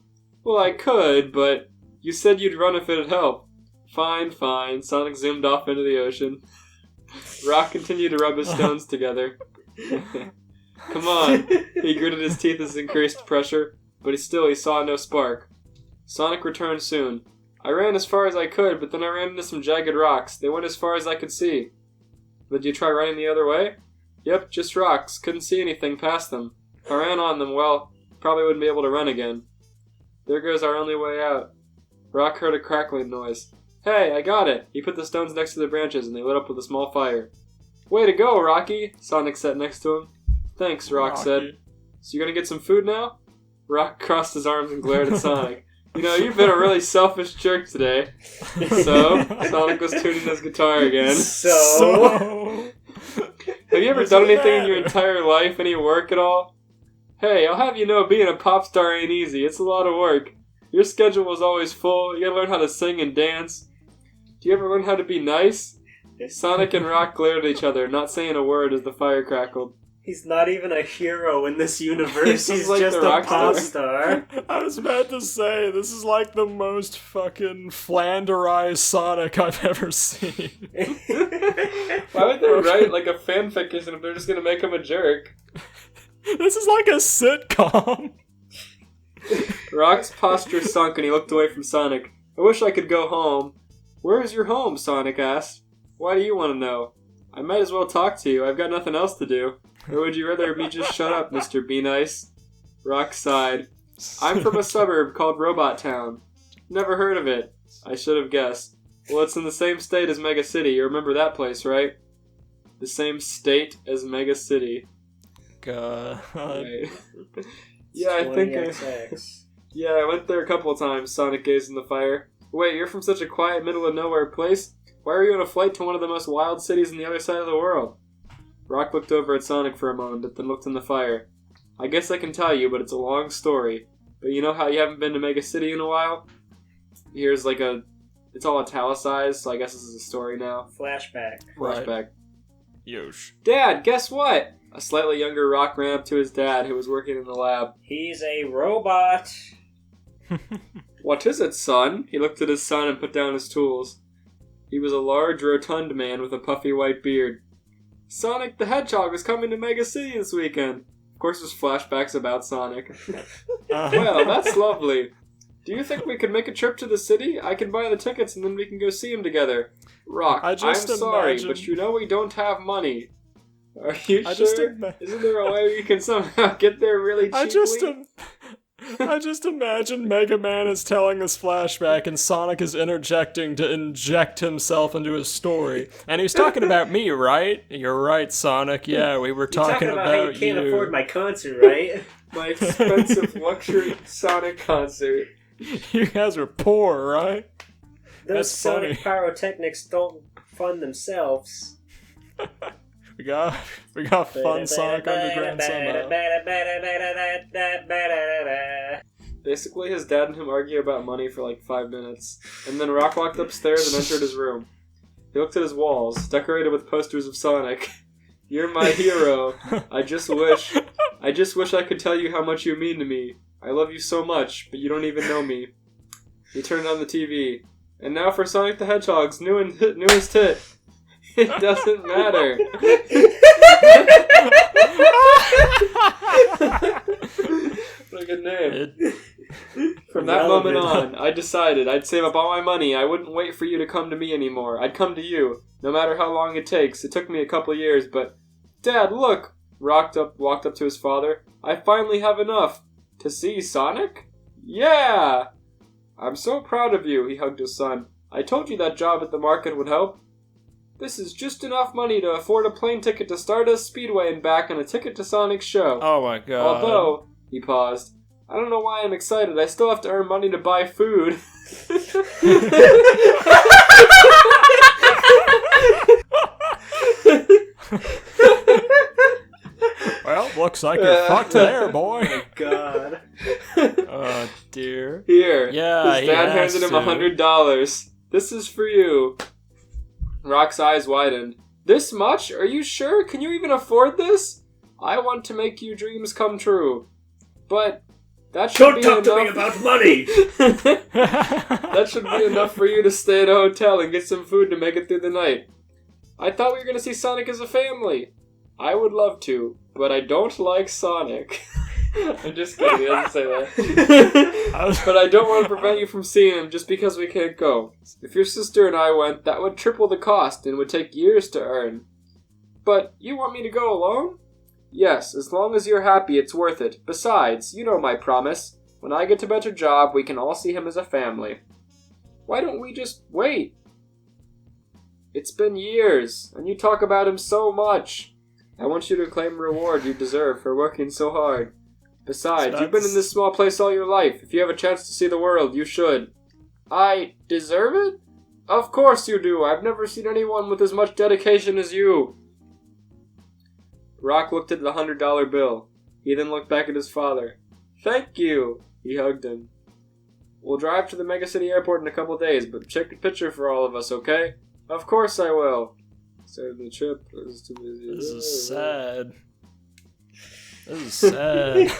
S6: Well, I could, but you said you'd run if it'd help. Fine, fine. Sonic zoomed off into the ocean. Rock continued to rub his stones together. Come on. He gritted his teeth as increased pressure, but he saw no spark. Sonic returned soon. I ran as far as I could, but then I ran into some jagged rocks. They went as far as I could see. But did you try running the other way? Yep, just rocks. Couldn't see anything past them. If I ran on them, well, probably wouldn't be able to run again. There goes our only way out. Rock heard a crackling noise. Hey, I got it! He put the stones next to the branches and they lit up with a small fire. Way to go, Rocky! Sonic sat next to him. Thanks, Rock said. So you're gonna get some food now? Rock crossed his arms and glared at Sonic. You know, you've been a really selfish jerk today. So, Sonic was tuning his guitar again.
S3: So?
S6: Have you ever done anything in your entire life, any work at all? Hey, I'll have you know being a pop star ain't easy. It's a lot of work. Your schedule was always full. You gotta learn how to sing and dance. Do you ever learn how to be nice? Sonic and Rock glared at each other, not saying a word as the fire crackled.
S3: He's not even a hero in this universe. He's
S6: like
S3: just
S6: the
S3: a
S6: rock
S3: pop
S6: star.
S3: star.
S2: I was about to say, this is like the most fucking flanderized Sonic I've ever seen.
S6: Why would they write like a fanfiction if they're just gonna make him a jerk?
S2: This is like a sitcom.
S6: Rock's posture sunk and he looked away from Sonic. I wish I could go home. Where is your home? Sonic asked. Why do you want to know? I might as well talk to you. I've got nothing else to do. Or would you rather me just shut up, Mr. Be Nice? Rock sighed. I'm from a suburb called Robot Town. Never heard of it. I should have guessed. Well, it's in the same state as Mega City. You remember that place, right? The same state as Mega City.
S2: God.
S6: Right. Yeah, I think I went there a couple of times. Sonic gazed in the fire. Wait, you're from such a quiet, middle of nowhere place? Why are you on a flight to one of the most wild cities on the other side of the world? Rock looked over at Sonic for a moment, but then looked in the fire. I guess I can tell you, but it's a long story. But you know how you haven't been to Mega City in a while? Here's like it's all italicized, so I guess this is a story now.
S3: Flashback.
S6: Flashback.
S2: Yosh.
S6: Dad, guess what? A slightly younger Rock ran up to his dad, who was working in the lab.
S3: He's a robot.
S6: What is it, son? He looked at his son and put down his tools. He was a large, rotund man with a puffy white beard. Sonic the Hedgehog is coming to Mega City this weekend. Of course, there's flashbacks about Sonic. Well, that's lovely. Do you think we could make a trip to the city? I can buy the tickets and then we can go see him together. Rock, I'm sorry, but you know we don't have money. Are you sure? Isn't there a way we can somehow get there really cheaply?
S2: I just imagine Mega Man is telling this flashback and Sonic is interjecting to inject himself into his story. And he's talking about me, right? You're right, Sonic. Yeah, we were talking about
S3: how you can't afford my concert, right?
S6: My expensive luxury Sonic concert.
S2: You guys are poor, right?
S3: Those Sonic pyrotechnics don't fund themselves.
S2: We got fun Sonic Underground somehow.
S6: Basically, his dad and him argue about money for like 5 minutes, and then Rock walked upstairs and entered his room. He looked at his walls, decorated with posters of Sonic. You're my hero. I just wish I could tell you how much you mean to me. I love you so much, but you don't even know me. He turned on the TV. And now for Sonic the Hedgehog's newest hit. It doesn't matter. What a good name. From that moment on, I decided I'd save up all my money. I wouldn't wait for you to come to me anymore. I'd come to you, no matter how long it takes. It took me a couple years, but... Dad, look! Walked up to his father. I finally have enough. To see Sonic? Yeah! I'm so proud of you, he hugged his son. I told you that job at the market would help. This is just enough money to afford a plane ticket to Stardust Speedway and back and a ticket to Sonic's show.
S2: Oh my god.
S6: Although, he paused, I don't know why I'm excited. I still have to earn money to buy food.
S2: Well, looks like you're fucked there, boy.
S3: Oh my god.
S2: Oh dear.
S6: Here.
S2: Yeah,
S6: his dad handed him $100. This is for you. Rock's eyes widened. This much? Are you sure? Can you even afford this? I want to make your dreams come true. But that should be enough.
S3: Don't talk to me about money!
S6: That should be enough for you to stay at a hotel and get some food to make it through the night. I thought we were going to see Sonic as a family. I would love to, but I don't like Sonic. I'm just kidding, he doesn't say that. But I don't want to prevent you from seeing him just because we can't go. If your sister and I went, that would triple the cost and would take years to earn. But you want me to go alone? Yes, as long as you're happy, it's worth it. Besides, you know my promise. When I get a better job, we can all see him as a family. Why don't we just wait? It's been years, and you talk about him so much. I want you to claim the reward you deserve for working so hard. Besides, you've been in this small place all your life. If you have a chance to see the world, you should. I deserve it? Of course you do. I've never seen anyone with as much dedication as you. Rock looked at the $100 bill. He then looked back at his father. Thank you. He hugged him. We'll drive to the Mega City Airport in a couple days, but check the picture for all of us, okay? Of course I will. Started the trip.
S2: This is sad. This is sad.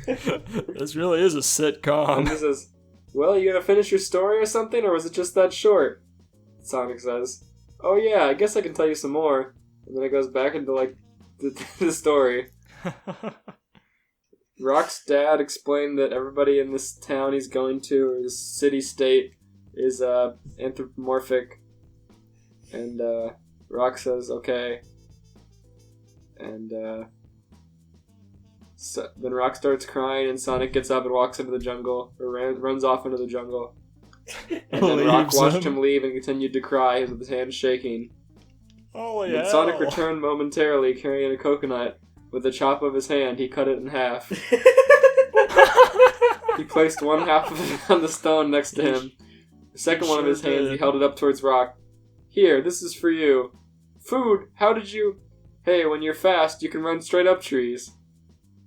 S2: This really is a sitcom.
S6: And he says, well, you gonna finish your story or something, or was it just that short? Sonic says, oh yeah, I guess I can tell you some more. And then it goes back into, like, the story. Rock's dad explained that everybody in this town he's going to, or this city-state, is anthropomorphic. And Rock says, okay. And so then Rock starts crying, and Sonic gets up and walks into the jungle, or runs off into the jungle. And then Rock watched him leave and continued to cry with his hands shaking.
S2: Holy
S6: When
S2: hell.
S6: Sonic returned momentarily carrying a coconut, with the chop of his hand, he cut it in half. He placed one half of it on the stone next to him. The second one of his hands, he held it up towards Rock. Here, this is for you. Food, how did you... Hey, when you're fast, you can run straight up trees.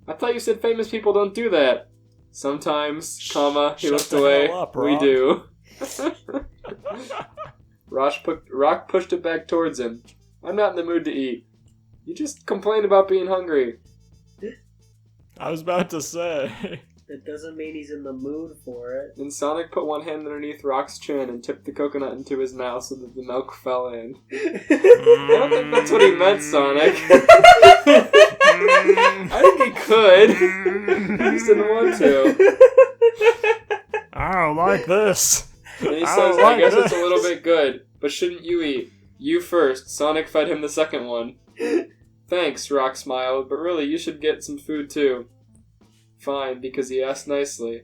S6: I thought you said famous people don't do that. Sometimes, he looked away. We do. Rock pushed it back towards him. I'm not in the mood to eat. You just complained about being hungry.
S2: I was about to say.
S3: It doesn't mean he's in the mood for it.
S6: Then Sonic put one hand underneath Rock's chin and tipped the coconut into his mouth so that the milk fell in. I don't think that's what he meant, Sonic. I think he could. He just didn't want to.
S2: I don't like this.
S6: And he says, I guess it's a little bit good, but shouldn't you eat? You first. Sonic fed him the second one. Thanks, Rock smiled, but really, you should get some food too. Fine, because he asked nicely.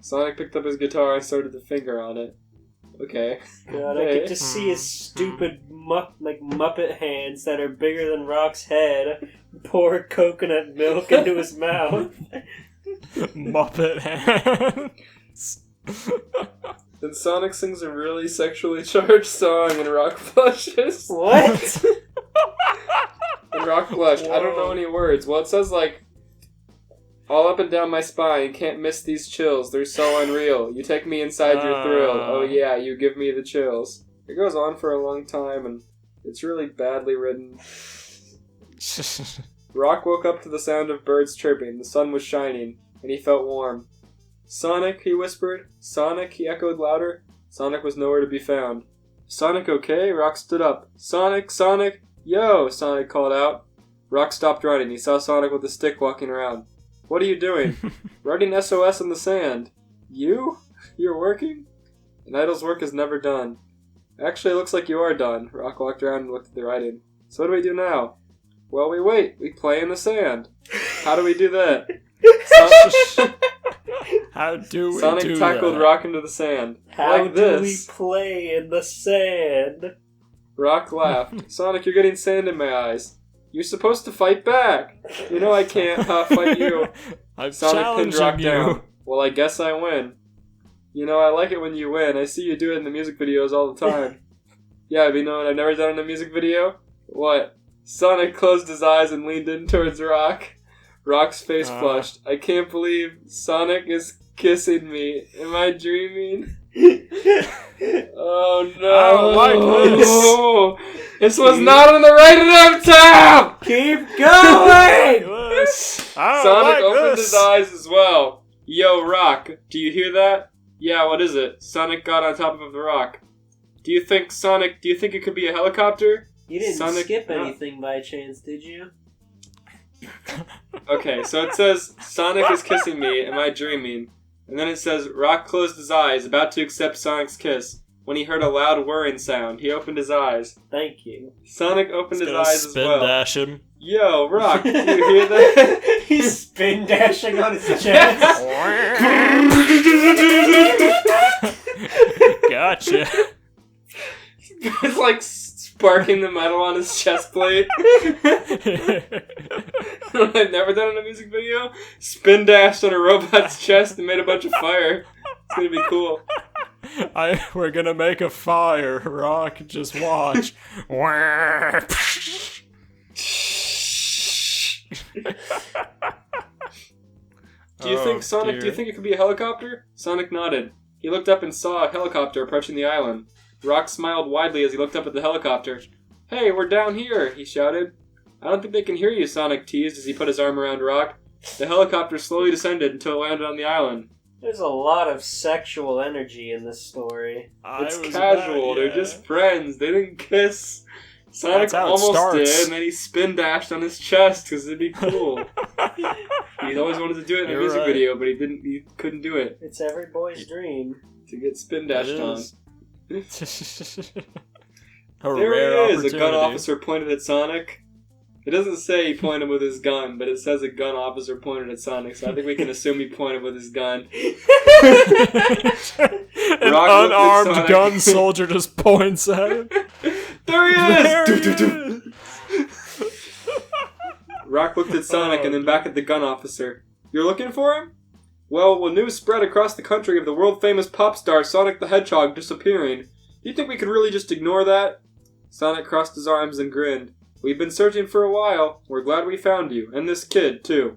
S6: Sonic picked up his guitar and started to finger on it. Okay.
S3: God, I could just see his stupid Muppet hands that are bigger than Rock's head pour coconut milk into his mouth.
S2: Muppet hands.
S6: Then Sonic sings a really sexually charged song and Rock blushes.
S3: What?
S6: And Rock blushed. I don't know any words. Well, it says like, all up and down my spine, can't miss these chills, they're so unreal. You take me inside your thrill, oh yeah, you give me the chills. It goes on for a long time, and it's really badly written. Rock woke up to the sound of birds chirping, the sun was shining, and he felt warm. Sonic, he whispered. Sonic, he echoed louder. Sonic was nowhere to be found. Sonic okay? Rock stood up. Sonic, Sonic! Yo! Sonic called out. Rock stopped running. He saw Sonic with a stick walking around. What are you doing? Writing SOS in the sand. You? You're working? An idol's work is never done. Actually, it looks like you are done. Rock walked around and looked at the writing. So what do we do now? Well, we wait. We play in the sand. How do we do that?
S2: How do we
S6: Sonic
S2: do
S6: tackled
S2: that?
S6: Rock into the sand.
S3: How
S6: like
S3: do
S6: this.
S3: we play in the sand?
S6: Rock laughed. Sonic, you're getting sand in my eyes. You're supposed to fight back. You know I can't fight you.
S2: I'm
S6: Sonic pinned Rock
S2: challenging you.
S6: down. Well, I guess I win. You know, I like it when you win. I see you do it in the music videos all the time. Yeah, but you know what I've never done in a music video? What? Sonic closed his eyes and leaned in towards Rock. Rock's face flushed. I can't believe Sonic is kissing me. Am I dreaming? Oh no!
S2: I don't like this.
S6: This was not on the right enough time.
S3: Keep going!
S6: Sonic opened his eyes as well. Yo, Rock, do you hear that? Yeah, what is it? Sonic got on top of the rock. Do you think it could be a helicopter?
S3: You didn't
S6: Sonic,
S3: skip anything by chance, did you?
S6: Okay, so it says, Sonic is kissing me, am I dreaming? And then it says, Rock closed his eyes, about to accept Sonic's kiss. When he heard a loud whirring sound, he opened his eyes.
S3: Thank you.
S6: Sonic opened his eyes as well.
S2: Spin dash him.
S6: Yo, Rock, do you hear that?
S3: He's spin dashing on his chest.
S2: Gotcha.
S6: He's like sparking the metal on his chest plate. I've never done in a music video. Spin dashed on a robot's chest and made a bunch of fire. It's gonna be cool.
S2: We're gonna make a fire, Rock. Just watch.
S6: Do you think, Sonic, do you think it could be a helicopter? Sonic nodded. He looked up and saw a helicopter approaching the island. Rock smiled widely as he looked up at the helicopter. Hey, we're down here, he shouted. I don't think they can hear you, Sonic teased as he put his arm around Rock. The helicopter slowly descended until it landed on the island.
S3: There's a lot of sexual energy in this story.
S6: It's casual, they're just friends, they didn't kiss. Sonic
S2: That's how it
S6: almost
S2: starts.
S6: did, and then he spin dashed on his chest because it'd be cool. He'd always wanted to do it in a music video, but he couldn't do it.
S3: It's every boy's dream.
S6: To get spin dashed on.
S2: A
S6: There
S2: rare
S6: he is, a gun
S2: opportunity.
S6: officer pointed at Sonic. It doesn't say he pointed with his gun, but it says a gun officer pointed at Sonic, so I think we can assume he pointed with his gun.
S2: An
S6: Rock looked at
S2: unarmed
S6: Sonic.
S2: gun soldier just points at him.
S6: There he is!
S2: There he is.
S6: Rock looked at Sonic and then back at the gun officer. You're looking for him? Well, news spread across the country of the world-famous pop star Sonic the Hedgehog disappearing. Do you think we could really just ignore that? Sonic crossed his arms and grinned. We've been searching for a while. We're glad we found you. And this kid, too.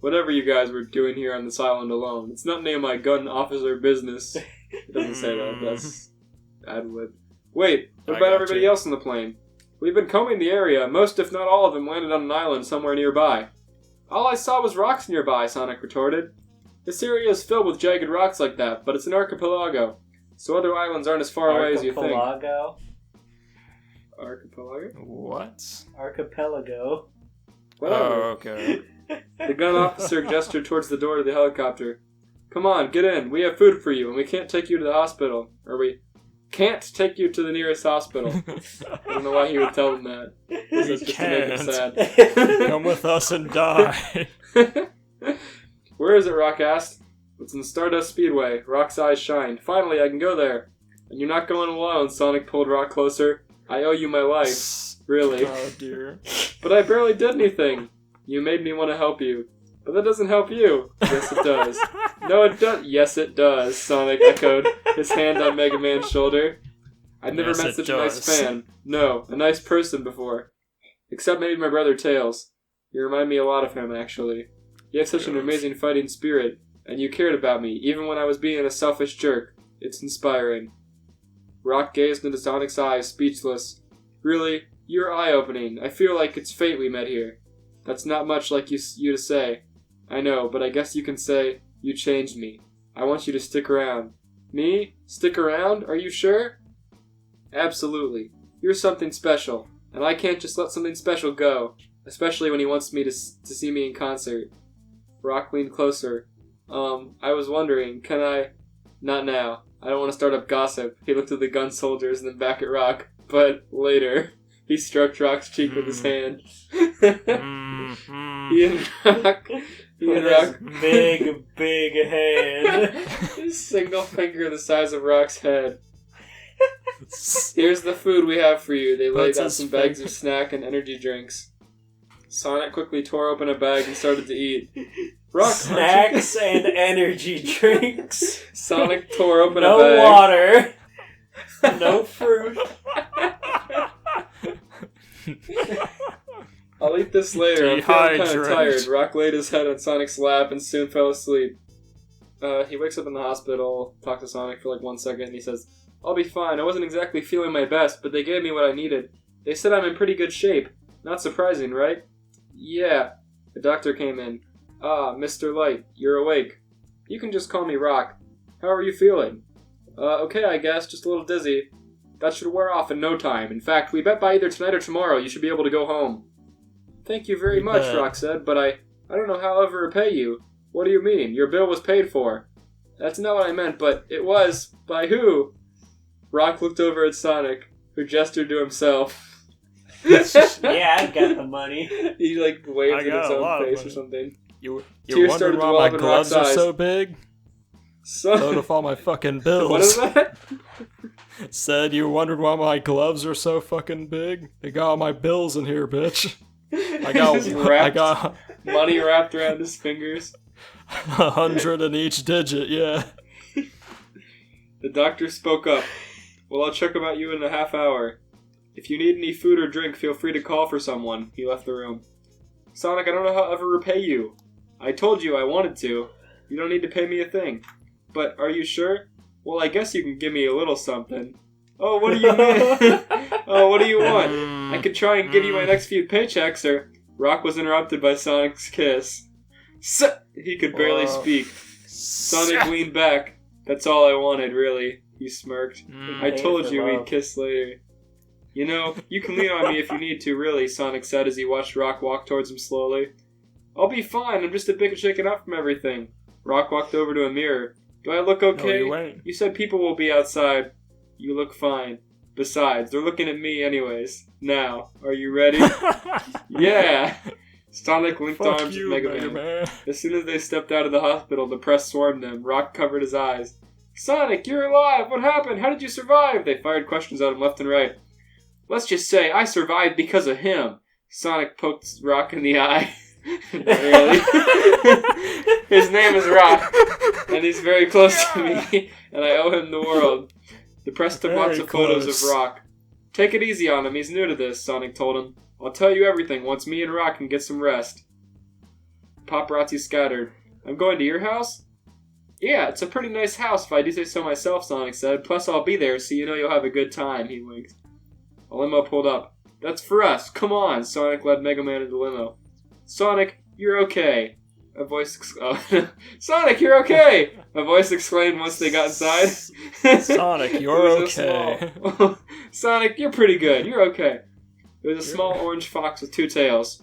S6: Whatever you guys were doing here on this island alone. It's not any of my gun officer business. It doesn't say that. That's ad-lib. Wait, what about everybody else on the plane? We've been combing the area. Most, if not all of them, landed on an island somewhere nearby. All I saw was rocks nearby, Sonic retorted. This area is filled with jagged rocks like that, but it's an archipelago. So other islands aren't as far away as you think.
S3: Archipelago?
S6: Archipelago?
S2: What?
S3: Archipelago.
S6: Whatever.
S2: Oh, okay.
S6: The gun officer gestured towards the door to the helicopter. Come on, get in. We have food for you, and we can't take you to the hospital. Or we can't take you to the nearest hospital. I don't know why he would tell them that. Just to make him sad.
S2: Come with us and die.
S6: Where is it, Rock asked. It's in Stardust Speedway. Rock's eyes shined. Finally, I can go there. And you're not going alone, Sonic pulled Rock closer. I owe you my life. Really.
S2: Oh, dear.
S6: But I barely did anything. You made me want to help you. But that doesn't help you. Yes, it does. No, it does. Yes, it does, Sonic echoed, his hand on Mega Man's shoulder. I'd never met such a nice fan. No, a nice person before. Except maybe my brother Tails. You remind me a lot of him, actually. You have such an amazing fighting spirit, and you cared about me, even when I was being a selfish jerk. It's inspiring. Rock gazed into Sonic's eyes, speechless. Really? You're eye-opening. I feel like it's fate we met here. That's not much like you to say. I know, but I guess you can say, you changed me. I want you to stick around. Me? Stick around? Are you sure? Absolutely. You're something special, and I can't just let something special go, especially when he wants me to see me in concert. Rock leaned closer. I was wondering, can I... Not now. I don't want to start up gossip. He looked at the gun soldiers and then back at Rock. But later, he stroked Rock's cheek with his hand. He and Rock...
S3: Big hand.
S6: His single finger the size of Rock's head. Here's the food we have for you. They laid out some bags of snack and energy drinks. Sonic quickly tore open a bag and started to eat. Rock,
S3: snacks and energy drinks.
S6: Sonic tore open a bag.
S3: No water. No fruit.
S6: I'll eat this later. I'm feeling kind of tired. Rock laid his head on Sonic's lap and soon fell asleep. He wakes up in the hospital, talks to Sonic for like 1 second, and he says, I'll be fine. I wasn't exactly feeling my best, but they gave me what I needed. They said I'm in pretty good shape. Not surprising, right? Yeah. The doctor came in. Ah, Mr. Light, you're awake. You can just call me Rock. How are you feeling? Okay, I guess. Just a little dizzy. That should wear off in no time. In fact, we bet by either tonight or tomorrow you should be able to go home. Thank you very much, Rock said, but I don't know how I'll ever repay you. What do you mean? Your bill was paid for. That's not what I meant, but it was. By who? Rock looked over at Sonic, who gestured to himself.
S3: Yeah, I got the money.
S6: He waved at his own face or something.
S2: You
S6: Tears
S2: wondering why my gloves are so big? Load off all my fucking bills.
S6: What is that?
S2: Said you wondered why my gloves are so fucking big? They got all my bills in here, bitch. I got
S6: money wrapped around his fingers.
S2: 100 in each digit, yeah.
S6: The doctor spoke up. Well, I'll check about you in a half hour. If you need any food or drink, feel free to call for someone. He left the room. Sonic, I don't know how I'll ever repay you. I told you I wanted to. You don't need to pay me a thing. But are you sure? Well, I guess you can give me a little something. Oh, what do you mean? Oh, what do you want? I could try and give you my next few paychecks, or... Rock was interrupted by Sonic's kiss. He could barely speak. Sonic leaned back. That's all I wanted, really. He smirked. I told you we'd kiss later. You know, you can lean on me if you need to, really, Sonic said as he watched Rock walk towards him slowly. I'll be fine. I'm just a bit shaken up from everything. Rock walked over to a mirror. Do I look okay?
S2: No,
S6: you said people will be outside. You look fine. Besides, they're looking at me anyways. Now, are you ready? Yeah! Sonic linked arms with Mega Man. As soon as they stepped out of the hospital, the press swarmed them. Rock covered his eyes. Sonic, you're alive! What happened? How did you survive? They fired questions at him left and right. Let's just say, I survived because of him. Sonic poked Rock in the eye. Really? His name is Rock, and he's very close to me, and I owe him the world. The press took lots of photos of Rock. Take it easy on him, he's new to this, Sonic told him. I'll tell you everything once me and Rock can get some rest. Paparazzi scattered. I'm going to your house? Yeah, it's a pretty nice house if I do say so myself, Sonic said. Plus I'll be there so you know you'll have a good time, he winked. A limo pulled up. That's for us, come on, Sonic led Mega Man into the limo. Sonic, you're okay. A voice Sonic, you're okay! A voice exclaimed once they got inside.
S2: Sonic, you're okay.
S6: Sonic, you're pretty good, you're okay. There was a small orange fox with 2 tails.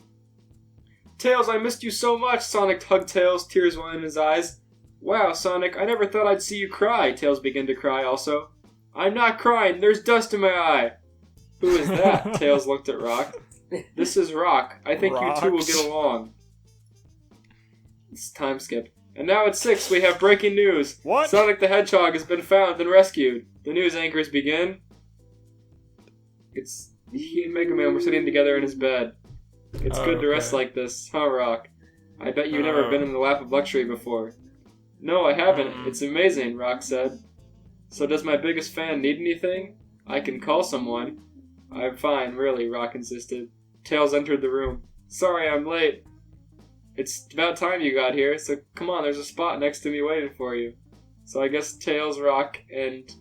S6: Tails, I missed you so much, Sonic hugged Tails, tears welling in his eyes. Wow, Sonic, I never thought I'd see you cry, Tails began to cry also. I'm not crying, there's dust in my eye. Who is that? Tails looked at Rock. This is Rock. I think you two will get along. It's time skip. And now at 6, we have breaking news.
S2: What?
S6: Sonic the Hedgehog has been found and rescued. The news anchors begin. He and Mega Man were sitting together in his bed. It's good to rest like this, huh, Rock? I bet you've never been in the lap of luxury before. No, I haven't. It's amazing, Rock said. So does my biggest fan need anything? I can call someone. I'm fine, really, Rock insisted. Tails entered the room. Sorry, I'm late. It's about time you got here, so come on, there's a spot next to me waiting for you. So I guess Tails, Rock, and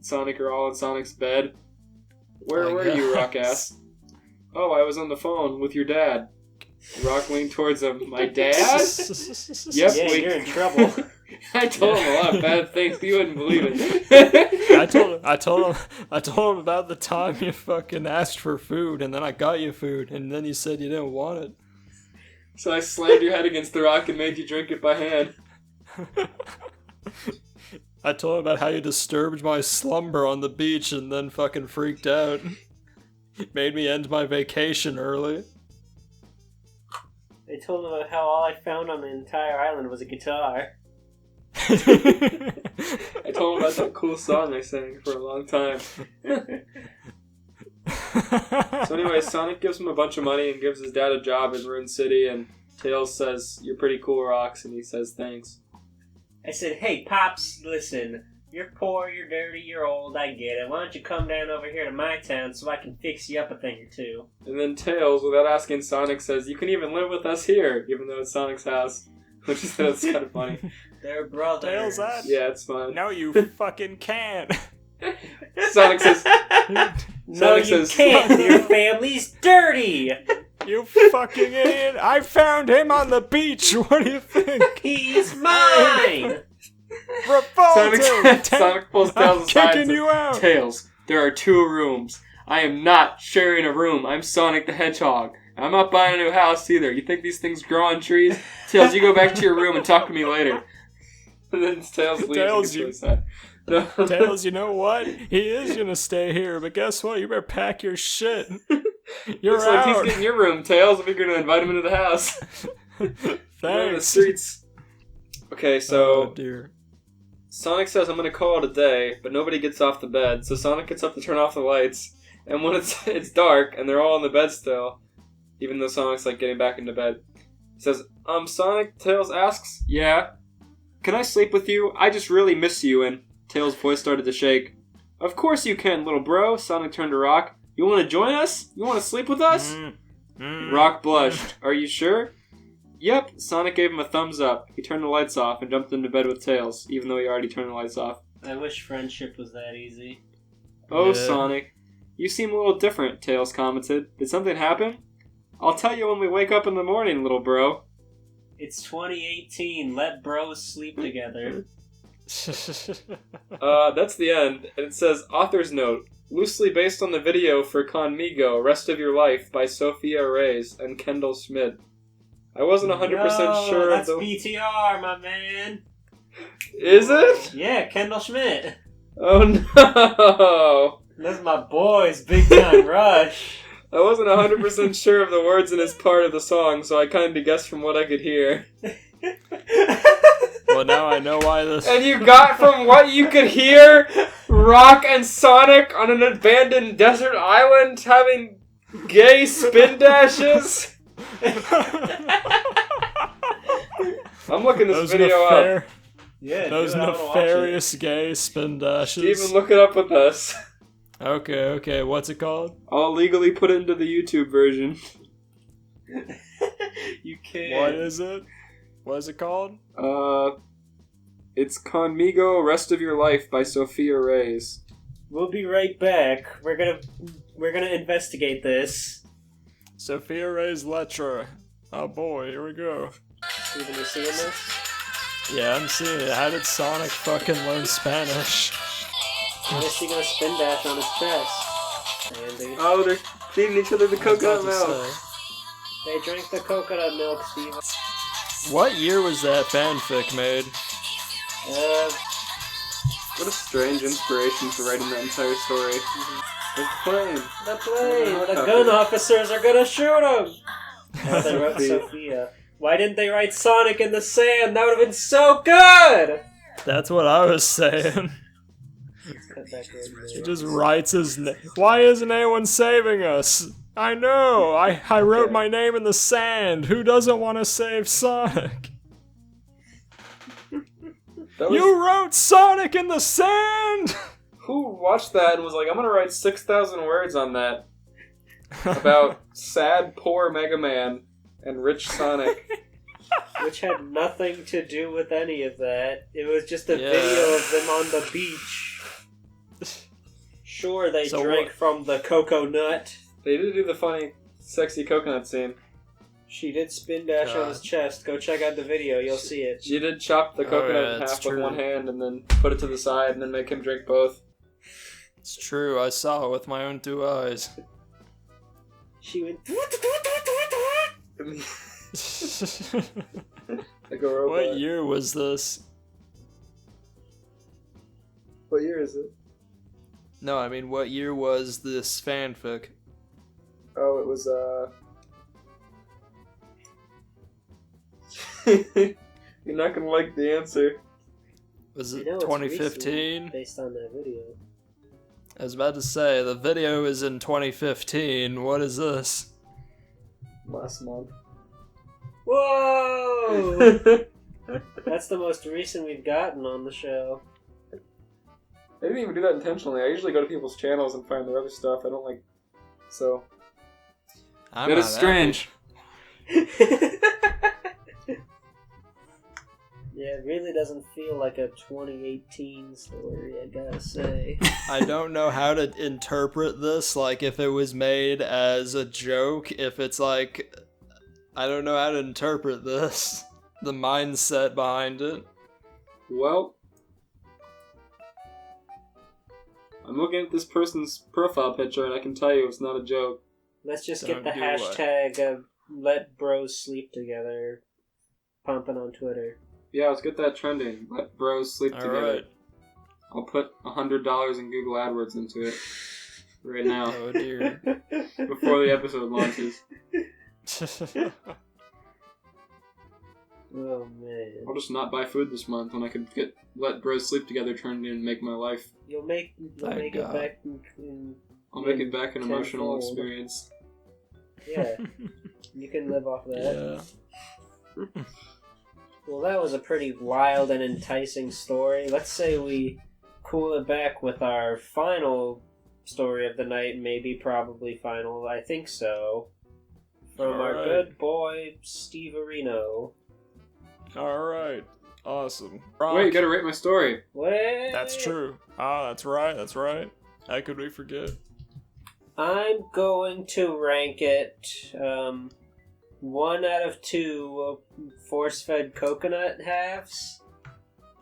S6: Sonic are all in Sonic's bed. Where were you, Rock asked. Oh, I was on the phone with your dad. Rock leaned towards him. My dad? Yep,
S3: yeah, you're in trouble.
S6: I told him a lot of bad things. You wouldn't believe it.
S2: I told him about the time you fucking asked for food, and then I got you food, and then you said you didn't want it.
S6: So I slammed your head against the rock and made you drink it by hand.
S2: I told him about how you disturbed my slumber on the beach and then fucking freaked out. Made me end my vacation early.
S3: I told him about how all I found on the entire island was a guitar.
S6: I told him about that cool song I sang for a long time. So anyway, Sonic gives him a bunch of money and gives his dad a job in Ruin City, and Tails says, "You're pretty cool, Rocks," and he says, "Thanks."
S3: I said, hey, Pops, listen, you're poor, you're dirty, you're old, I get it. Why don't you come down over here to my town so I can fix you up a thing or two?
S6: And then Tails, without asking Sonic, says, "You can even live with us here," even though it's Sonic's house. Which is that's kind of funny.
S3: They're brothers.
S2: Tails, that?
S6: Yeah, it's fun.
S2: No, you fucking can't.
S6: Sonic says...
S3: No, you can't. Your family's dirty.
S2: You fucking idiot. I found him on the beach. What do you think?
S3: He's mine.
S2: Revolting.
S6: Sonic pulls Tails aside.
S2: I'm kicking you out.
S6: Tails, there are 2 rooms. I am not sharing a room. I'm Sonic the Hedgehog. I'm not buying a new house either. You think these things grow on trees? Tails, you go back to your room and talk to me later. And then Tails leaves.
S2: Tails,
S6: really sad. No.
S2: Tails, you know what? He is gonna stay here, but guess what? You better pack your shit. You're
S6: Looks
S2: out.
S6: like he's getting your room, Tails, if you're gonna invite him into the house.
S2: Thanks.
S6: On the streets. Okay, so
S2: Oh dear.
S6: Sonic says, "I'm gonna call it a day," but nobody gets off the bed. So Sonic gets up to turn off the lights, and when it's dark and they're all in the bed still, even though Sonic's like getting back into bed, he says, Sonic?" Tails asks. "Yeah." "Can I sleep with you? I just really miss you." And Tails' voice started to shake. "Of course you can, little bro." Sonic turned to Rock. "You want to join us? You want to sleep with us?" Rock blushed. "Are you sure?" "Yep." Sonic gave him a thumbs up. He turned the lights off and jumped into bed with Tails, even though he already turned the lights off.
S3: I wish friendship was that easy.
S6: "Oh,
S2: Yeah.
S6: Sonic, you seem a little different," Tails commented. "Did something happen?" "I'll tell you when we wake up in the morning, little bro."
S3: It's 2018. Let bros sleep together.
S6: That's the end. And it says, author's note, loosely based on the video for Conmigo, Rest of Your Life by Sophia Reyes and Kendall Schmidt. I wasn't 100% sure
S3: that's
S6: of the...
S3: BTR, my man.
S6: Is it?
S3: Yeah, Kendall Schmidt.
S6: Oh no!
S3: That's my boys, Big Time Rush.
S6: I wasn't 100% sure of the words in this part of the song, so I kind of guessed from what I could hear.
S2: Well, now I know why this...
S6: And you got from what you could hear Rock and Sonic on an abandoned desert island having gay spin dashes? I'm looking this video up.
S3: Yeah,
S2: Those nefarious gay spin dashes.
S6: Steven, look it up with us.
S2: Okay, what's it called?
S6: I'll legally put it into the YouTube version.
S3: You can't.
S2: What is it? What is it called?
S6: It's Conmigo Rest of Your Life by Sophia Reyes.
S3: We'll be right back. We're gonna investigate this.
S2: Sophia Reyes Letra. Oh boy, here we go.
S3: Steven, you seeing this?
S2: Yeah, I'm seeing it. How did Sonic fucking learn Spanish?
S3: I guess he gonna spin dash on his chest. Andy.
S6: Oh, they're feeding each other the coconut milk.
S3: They drank the coconut milk, Steven.
S2: What year was that fanfic made?
S6: What a strange inspiration for writing that entire story. The plane.
S3: The plane! The gun officers are gonna shoot him! Oh, they wrote Sophia. Why didn't they write Sonic in the sand? That would've been so good!
S2: That's what I was saying. He just writes his name. Why isn't anyone saving us? I know! I wrote my name in the sand. Who doesn't want to save Sonic? You wrote Sonic in the sand?!
S6: Who watched that and was like, I'm gonna write 6,000 words on that about sad, poor Mega Man and rich Sonic.
S3: Which had nothing to do with any of that. It was just a video of them on the beach. Sure, they drank from the cocoa nut.
S6: They did do the funny, sexy coconut scene.
S3: She did spin dash on his chest. Go check out the video, you'll see it.
S6: She did chop the coconut in half with one hand and then put it to the side and then make him drink both.
S2: It's true, I saw it with my own 2 eyes.
S3: She went...
S6: Like a robot.
S2: What year was this?
S6: What year is it?
S2: No, I mean, what year was this fanfic?
S6: Oh, it was, You're not gonna like the answer.
S2: Was it
S3: You know it's
S2: 2015?
S3: recent, based on that video.
S2: I was about to say, the video is in 2015. What is this?
S6: Last month.
S3: Whoa! That's the most recent we've gotten on the show.
S6: I didn't even do that intentionally. I usually go to people's channels and find their other stuff. I don't like... So...
S2: I'm
S1: That
S2: not
S1: is strange.
S3: Yeah, it really doesn't feel like a 2018 story, I gotta say.
S2: I don't know how to interpret this, like if it was made as a joke, if it's like... I don't know how to interpret this. The mindset behind it.
S6: Well... I'm looking at this person's profile picture and I can tell you it's not a joke.
S3: Let's just
S2: Don't
S3: get the
S2: do
S3: hashtag of Let Bros Sleep Together pumping on Twitter.
S6: Yeah, let's get that trending. Let bros sleep together.
S2: Alright.
S6: I'll put $100 in Google AdWords into it. Right now.
S2: Oh dear.
S6: Before the episode launches.
S3: Oh man.
S6: I'll just not buy food this month when I could get Let Bros Sleep Together turned in and make my life.
S3: You'll make
S2: Thank
S3: it
S2: God.
S3: back in
S6: I'll make it back an emotional
S3: tenfold.
S6: experience.
S3: Yeah. You can live off that.
S2: Yeah.
S3: Well, that was a pretty wild and enticing story. Let's say we cool it back with our final story of the night, maybe probably final, I think so. From our
S2: Alright.
S3: good boy, Steve Areno.
S2: Alright. Awesome.
S6: Wait, you gotta rate my story.
S3: What?
S2: That's true. Ah, that's right. How could we forget?
S3: I'm going to rank it 1 out of 2 force-fed coconut halves.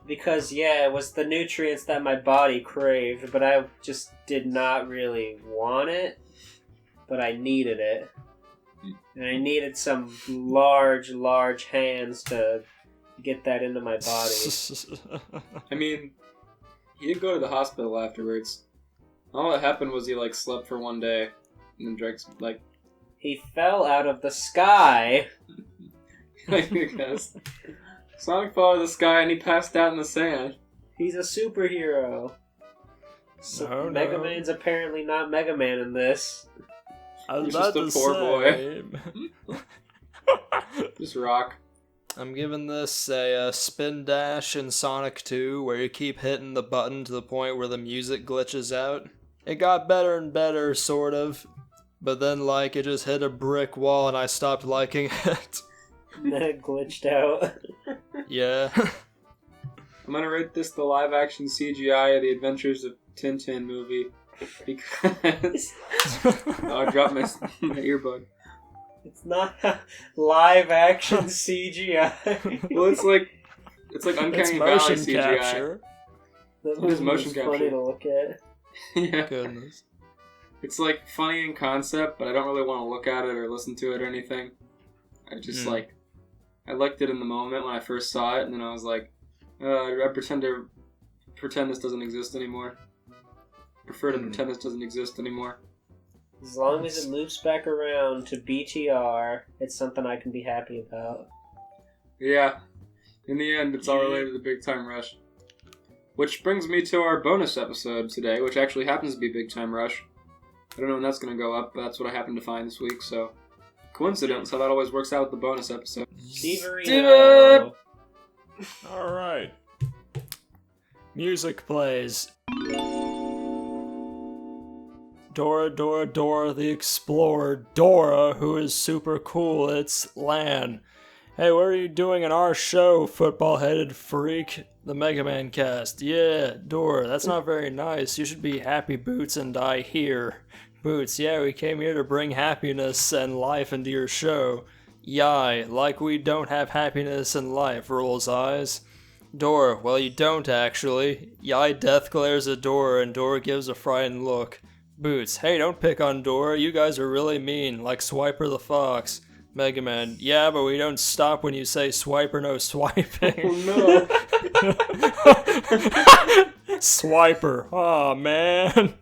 S3: Because, yeah, it was the nutrients that my body craved, but I just did not really want it. But I needed it. And I needed some large hands to get that into my body.
S6: I mean, he did go to the hospital afterwards. All that happened was he, slept for one day and then drank some,
S3: He fell out of the sky.
S6: I guess. Sonic fell out of the sky and he passed out in the sand.
S3: He's a superhero. So
S2: No,
S3: Mega
S2: no.
S3: Man's apparently not Mega Man in this.
S2: I was
S6: He's
S2: about
S6: just
S2: to
S6: a poor
S2: say.
S6: Just rock.
S2: I'm giving this a spin dash in Sonic 2, where you keep hitting the button to the point where the music glitches out. It got better and better, sort of. But then, like, it just hit a brick wall and I stopped liking it.
S3: And then it glitched out.
S2: Yeah.
S6: I'm gonna rate this the live-action CGI of the Adventures of Tintin movie. Because... I dropped my earbud.
S3: It's not live action CGI.
S6: Well, it's like Uncanny
S2: It's
S6: Valley
S2: motion
S6: CGI.
S2: capture.
S3: That
S6: It is
S3: movie
S6: motion
S3: was
S6: capture.
S3: funny to look at.
S6: Yeah.
S2: Goodness.
S6: It's like funny in concept, but I don't really want to look at it or listen to it or anything. I just I liked it in the moment when I first saw it, and then I was like, I pretend this doesn't exist anymore. Prefer to pretend this doesn't exist anymore.
S3: As long as it loops back around to BTR, it's something I can be happy about.
S6: Yeah. In the end, it's all related to the Big Time Rush. Which brings me to our bonus episode today, which actually happens to be Big Time Rush. I don't know when that's going to go up, but that's what I happened to find this week, so... Coincidence, how that always works out with the bonus episode.
S3: Steverino!
S2: Alright. Music plays. Dora, Dora, Dora the Explorer. Dora, who is super cool, it's Lan. Hey, what are you doing in our show, football-headed freak? The Mega Man cast. Yeah, Dora, that's not very nice. You should be happy, Boots, and I here. Boots, yeah, we came here to bring happiness and life into your show. Yai, like we don't have happiness and life, rolls eyes. Dora, well, you don't actually. Yai death glares at Dora, and Dora gives a frightened look. Boots, hey, don't pick on Dora, you guys are really mean, like Swiper the Fox. Mega Man, yeah, but we don't stop when you say swipe or no swiping.
S6: Oh no.
S2: Swiper, aw man.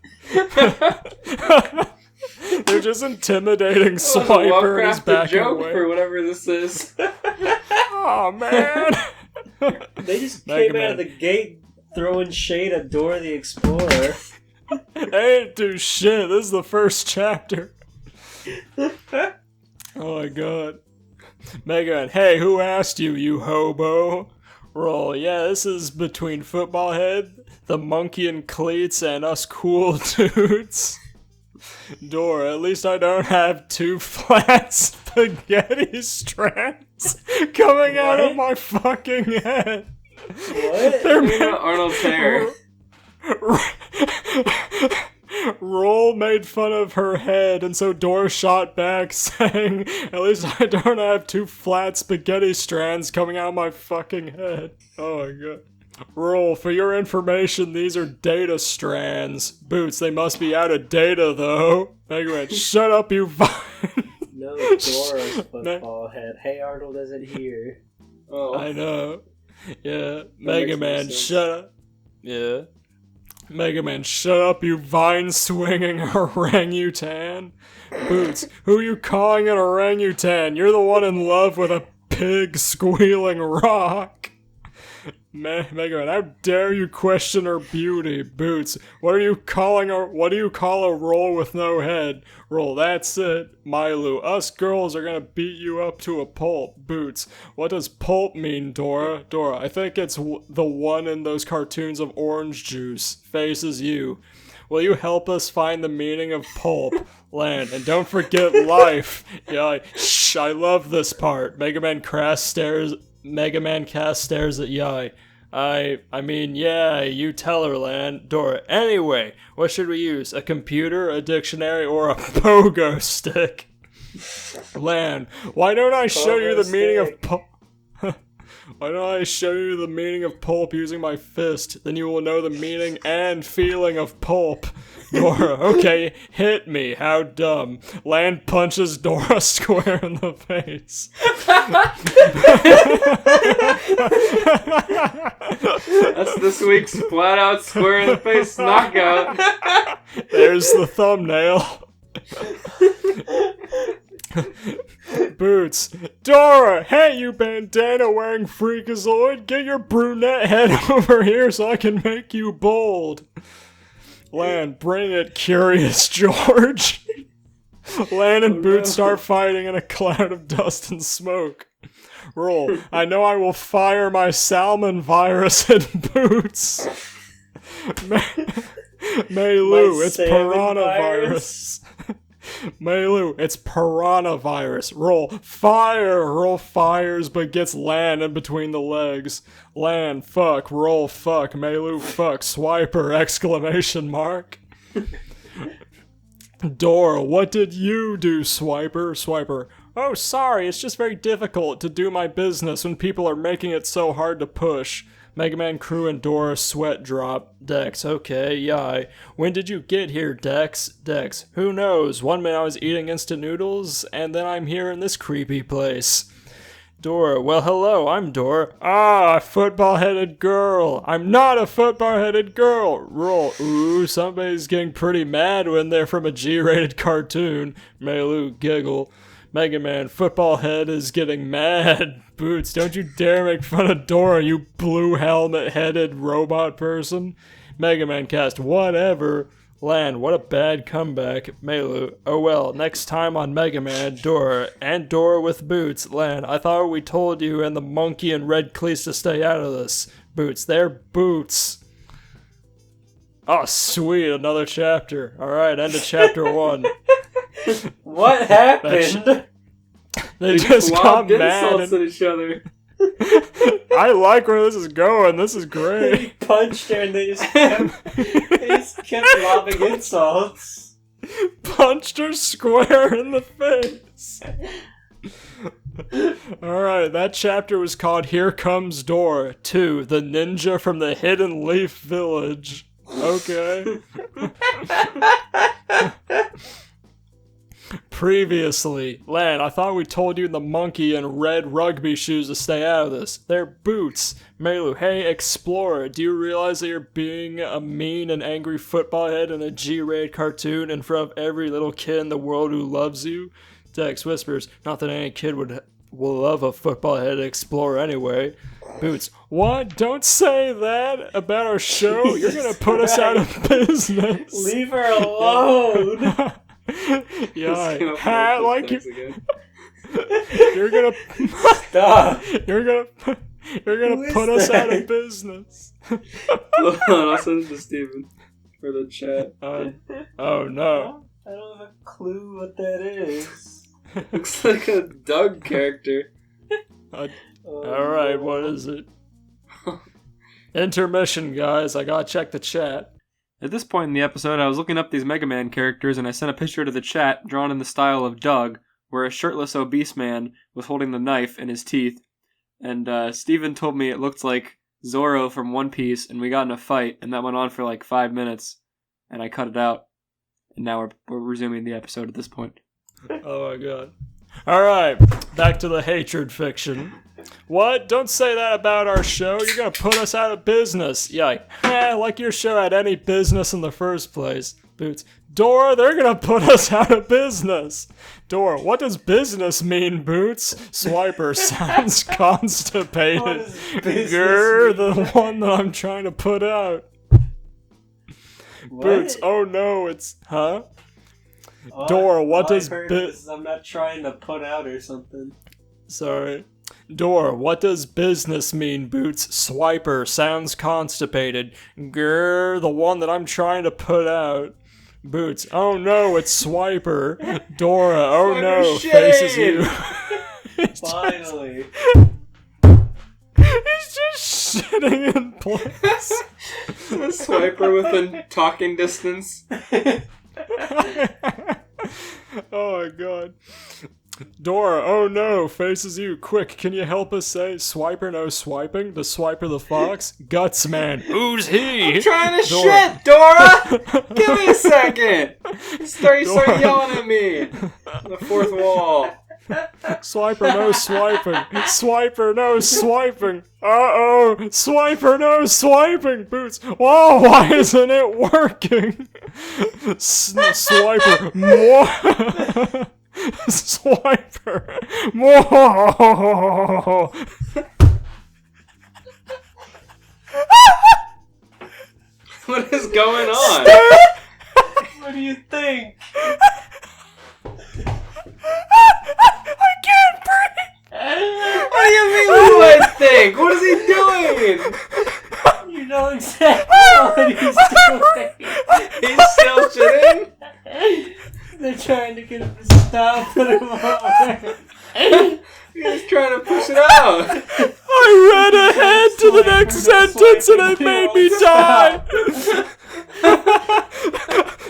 S2: They're just intimidating Swiper and he's
S6: Well-crafted
S2: backing
S6: joke
S2: away.
S6: for whatever this is.
S2: Aw man.
S3: They just
S2: Mega
S3: came out of the gate throwing shade at Dora the Explorer.
S2: They ain't do shit, this is the first chapter. Oh my god. Mega Man, hey, who asked you, you hobo? Roll, yeah, this is between Football Head, the monkey in cleats, and us cool dudes. Dora, at least I don't have two flat spaghetti strands coming out of my fucking head.
S3: What?
S2: They're
S6: Arnold's hair.
S2: Roll made fun of her head, and so Dora shot back, saying, at least I don't have two flat spaghetti strands coming out of my fucking head. Oh my god. Roll, for your information, these are data strands. Boots, they must be out of data, though. Mega Man, shut up, you vine.
S3: No, Dora's football head. Hey, Arnold isn't here.
S6: Oh.
S2: I know. Yeah, Mega
S6: makes
S2: Man,
S6: sense.
S2: shut up. Yeah. Mega Man, shut up, you vine-swinging orangutan. Boots, who are you calling an orangutan? You're the one in love with a pig squealing rock. Mega Man, how dare you question her beauty? Boots, what do you call a roll with no head? Roll, that's it. Milu, us girls are gonna beat you up to a pulp. Boots, what does pulp mean, Dora? Dora, I think it's the one in those cartoons of orange juice. Faces you. Will you help us find the meaning of pulp? Land, and don't forget life. Yeah, I love this part. Mega Man cast stares at Yai. I mean, yeah, you tell her, Lan. Dora, anyway, what should we use? A computer, a dictionary, or a pogo stick? Lan, why don't I show you the meaning of pulp? Why don't I show you the meaning of pulp using my fist? Then you will know the meaning and feeling of pulp. Dora, okay, hit me. How dumb. Lan punches Dora square in the face.
S6: That's this week's flat out square in the face knockout.
S2: There's the thumbnail. Boots. Dora! Hey, you bandana-wearing freakazoid! Get your brunette head over here so I can make you bold! Lan, bring it, Curious George! Lan and Boots start fighting in a cloud of dust and smoke. Roll. I know I will fire my salmon virus at Boots. Meilu, it's
S3: salmon
S2: piranhavirus. Meilu, it's piranhavirus. Roll fire. Roll fires, but gets land in between the legs. Land, fuck, roll, fuck. Meilu, fuck. Swiper, exclamation mark. Dora, what did you do, Swiper? Swiper, oh, sorry, it's just very difficult to do my business when people are making it so hard to push. Mega Man crew and Dora sweat drop. Dex, okay, yai. When did you get here, Dex? Dex, who knows? One minute I was eating instant noodles, and then I'm here in this creepy place. Dora, well, hello, I'm Dora. Ah, football-headed girl. I'm not a football-headed girl. Roll. Ooh, somebody's getting pretty mad when they're from a G-rated cartoon. Meilu, giggle. Mega Man, football head is getting mad. Boots, don't you dare make fun of Dora, you blue helmet-headed robot person. Mega Man cast, whatever. Land, what a bad comeback. Meilu, oh well, next time on Mega Man, Dora, and Dora with Boots. Land, I thought we told you and the monkey and red cleats to stay out of this. Boots, they're Boots. Oh, sweet, another chapter. Alright, end of chapter 1.
S3: What happened?
S2: They just got mad
S6: insults at each other.
S2: I like where this is going. This is
S3: He
S2: great.
S3: punched her and they just kept lobbing insults.
S2: Punched her square in the face. Alright, that chapter was called Here Comes Dora 2, the ninja from the Hidden Leaf Village. Okay. Previously, Lan, I thought we told you the monkey and red rugby shoes to stay out of this. They're Boots. Meilu, hey, Explorer, do you realize that you're being a mean and angry football head in a G-rated cartoon in front of every little kid in the world who loves you? Dex whispers, not that any kid will love a football head Explorer anyway. Boots, what? Don't say that about our show. You're gonna put us out of business.
S3: Leave her alone.
S2: Yeah, I like you. You're gonna
S3: Stop.
S2: You're gonna put us out of business.
S6: Hold on, I'll send it to Steven for the chat.
S2: Oh no.
S3: I don't have a clue what that is.
S6: Looks like a Doug character.
S2: Alright, what is it? Intermission, guys. I gotta check the chat.
S1: At this point in the episode, I was looking up these Mega Man characters and I sent a picture to the chat drawn in the style of Doug, where a shirtless obese man was holding the knife in his teeth. And Steven told me it looked like Zorro from One Piece, and we got in a fight, and that went on for like 5 minutes, and I cut it out. And now we're resuming the episode at this point.
S2: Oh my god. Alright, back to the hatred fiction. What? Don't say that about our show. You're gonna put us out of business. Yike. Like your show had any business in the first place. Boots. Dora, they're gonna put us out of business. Dora, what does business mean, Boots? Swiper sounds constipated.
S3: What does business
S2: You're
S3: mean?
S2: the one that I'm trying to put out.
S3: What?
S2: Boots, oh no, it's... Huh?
S3: What?
S2: Dora, what
S3: All
S2: does
S3: I've heard is I'm not trying to put out or something.
S2: Sorry. Dora, what does business mean, Boots? Swiper sounds constipated. Grrr, the one that I'm trying to put out. Boots, oh no, it's Swiper. Dora, oh
S6: Swiper
S2: no,
S6: shade.
S2: faces you.
S3: Finally.
S2: He's just shitting in place.
S6: A swiper within talking distance.
S2: Oh my god. Dora, oh no, faces you. Quick, can you help us say Swiper no swiping? The Swiper the fox? Guts man. Who's he?
S6: I'm trying to
S2: Dora.
S6: shit, Dora! Give me a second! You start yelling at me! The fourth wall.
S2: Swiper no swiping. Swiper no swiping. Uh-oh. Swiper no swiping. Boots. Whoa, why isn't it working? Swiper. More. Swiper. Whoa.
S6: What is going on?
S3: What do you think?
S2: I can't breathe.
S6: What do you mean, what do I think? What is he doing?
S3: You know exactly what he's doing.
S6: He's still shitting?
S3: They're trying to get him to stop, put him over.
S6: He's trying to push it out.
S2: I read ahead to the next sentence and it made me die.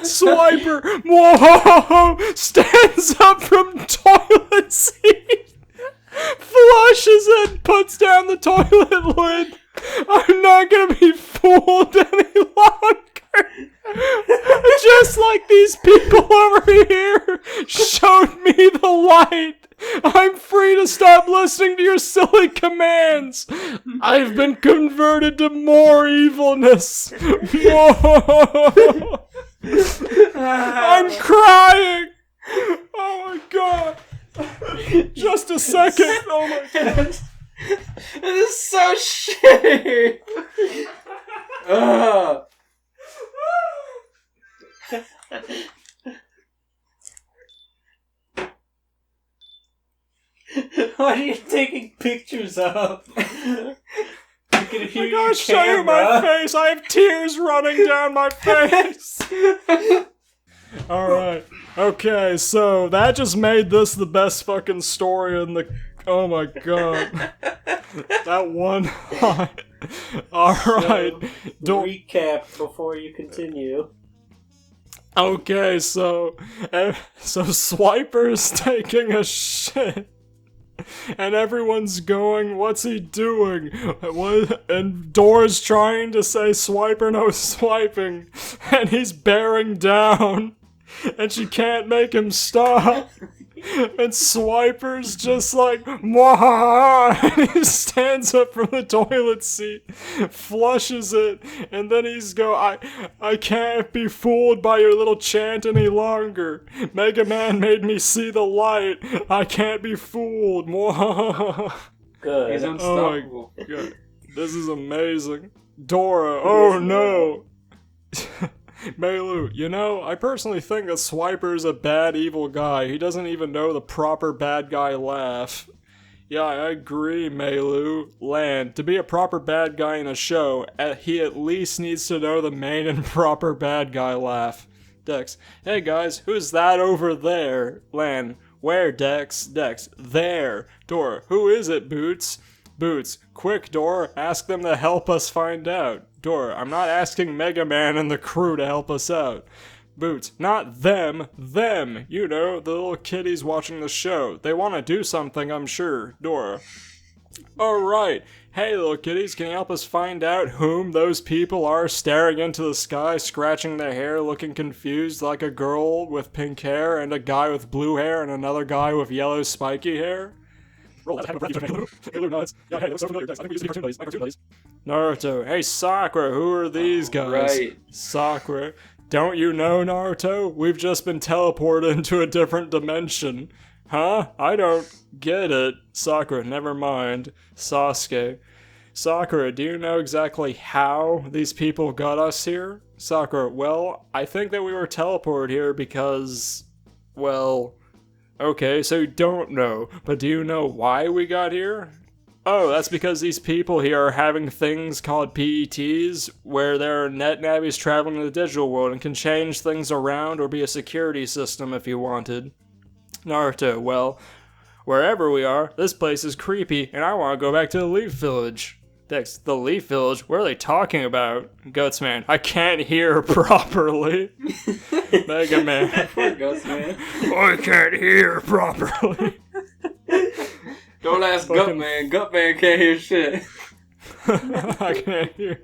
S2: Swiper, whoa, stands up from toilet seat, flushes it, puts down the toilet lid. I'm not gonna be fooled any longer. Just like these people over here showed me the light. I'm free to stop listening to your silly commands. I've been converted to more evilness. Whoa. I'm crying. Oh my god. Just a second. Oh my god.
S6: This is so shitty. Ugh.
S3: What are you taking pictures of? I
S2: gotta show you my face. I have tears running down my face. Alright. Okay, so that just made this the best fucking story in the... Oh my god. That one line. Alright.
S3: So, recap before you continue.
S2: Okay, so Swiper's taking a shit. And everyone's going, what's he doing? And Dora's trying to say Swiper no swiping. And he's bearing down. And she can't make him stop. And Swiper's just like, mwahaha, and he stands up from the toilet seat, flushes it, and then he's I can't be fooled by your little chant any longer. Mega Man made me see the light. I can't be fooled. Mwahaha.
S3: Good.
S6: He's unstoppable.
S2: Oh my god. This is amazing. Dora, oh no. Meilu, you know, I personally think that Swiper's a bad evil guy. He doesn't even know the proper bad guy laugh. Yeah, I agree, Meilu. Lan, to be a proper bad guy in a show, he at least needs to know the main and proper bad guy laugh. Dex, hey guys, who's that over there? Lan, where, Dex? Dex, there. Dora, who is it, Boots? Boots, quick, Dora, ask them to help us find out. Dora, I'm not asking Mega Man and the crew to help us out. Boots, not them, them. You know, the little kiddies watching the show. They want to do something, I'm sure. Dora. Alright. Hey, little kiddies, can you help us find out whom those people are staring into the sky, scratching their hair, looking confused like a girl with pink hair and a guy with blue hair and another guy with yellow spiky hair? Naruto, hey Sakura, who are these guys?
S6: Right.
S2: Sakura, don't you know, Naruto? We've just been teleported into a different dimension. Huh? I don't get it. Sakura, never mind. Sasuke. Sakura, do you know exactly how these people got us here? Sakura, well, I think that we were teleported here because, well... Okay, so you don't know, but do you know why we got here? Oh, that's because these people here are having things called PETs, where there are net nabbies traveling in the digital world and can change things around or be a security system if you wanted. Naruto, well, wherever we are, this place is creepy, and I want to go back to the Leaf Village. Dex, the Leaf Village? What are they talking about? Goatsman, I can't hear properly. Mega Man.
S6: Poor Goatsman.
S2: I can't hear properly.
S6: Don't ask Gutman. Gutman can't hear shit.
S2: I can't hear.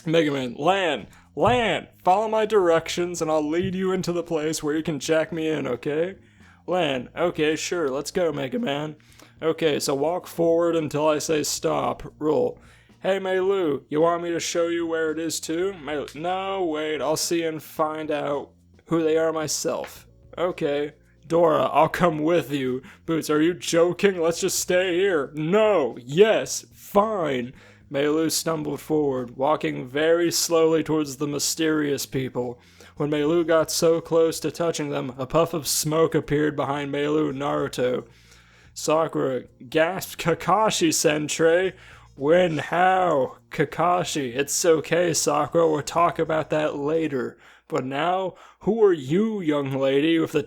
S2: Mega Man, Lan, follow my directions and I'll lead you into the place where you can jack me in, okay? Lan, okay, sure, let's go, Mega Man. Okay, so walk forward until I say stop. Roll. Hey, Meilu, you want me to show you where it is too? Meilu, no, wait, I'll see and find out who they are myself. Okay. Dora, I'll come with you. Boots, are you joking? Let's just stay here. No, yes, fine. Meilu stumbled forward, walking very slowly towards the mysterious people. When Meilu got so close to touching them, a puff of smoke appeared behind Meilu and Naruto. Sakura gasped, Kakashi-sentai, When? How? Kakashi, it's okay, Sakura, we'll talk about that later. But now, who are you, young lady with the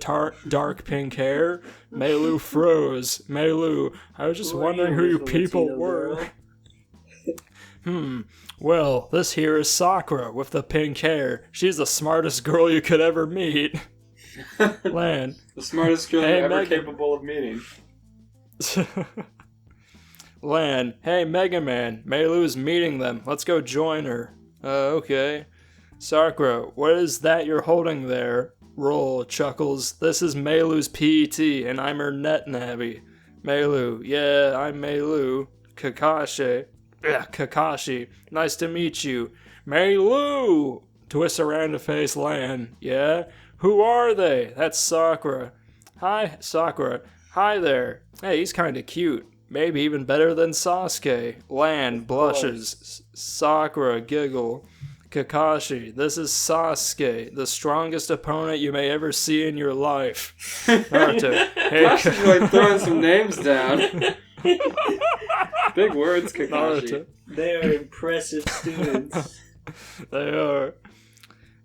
S2: dark pink hair? Meilu froze. Meilu, I was just wondering who you people were. Well, this here is Sakura with the pink hair. She's the smartest girl you could ever meet. Lan.
S6: The smartest girl you're ever capable of meeting.
S2: Lan, hey Mega Man, Meilu's meeting them. Let's go join her. Okay. Sakura, what is that you're holding there? Roll, Chuckles. This is Meilu's PET, and I'm her net nabby. Meilu, yeah, I'm Meilu. Kakashi, nice to meet you. Meilu! Twist around to face Lan. Yeah? Who are they? That's Sakura. Hi, Sakura. Hi there. Hey, he's kinda cute. Maybe even better than Sasuke. Lan blushes. Sakura giggle. Kakashi, this is Sasuke, the strongest opponent you may ever see in your life. Naruto, hey,
S6: Kakashi's like throwing some names down. Big words, Kakashi.
S2: Naruto.
S3: They are impressive students.
S2: They are.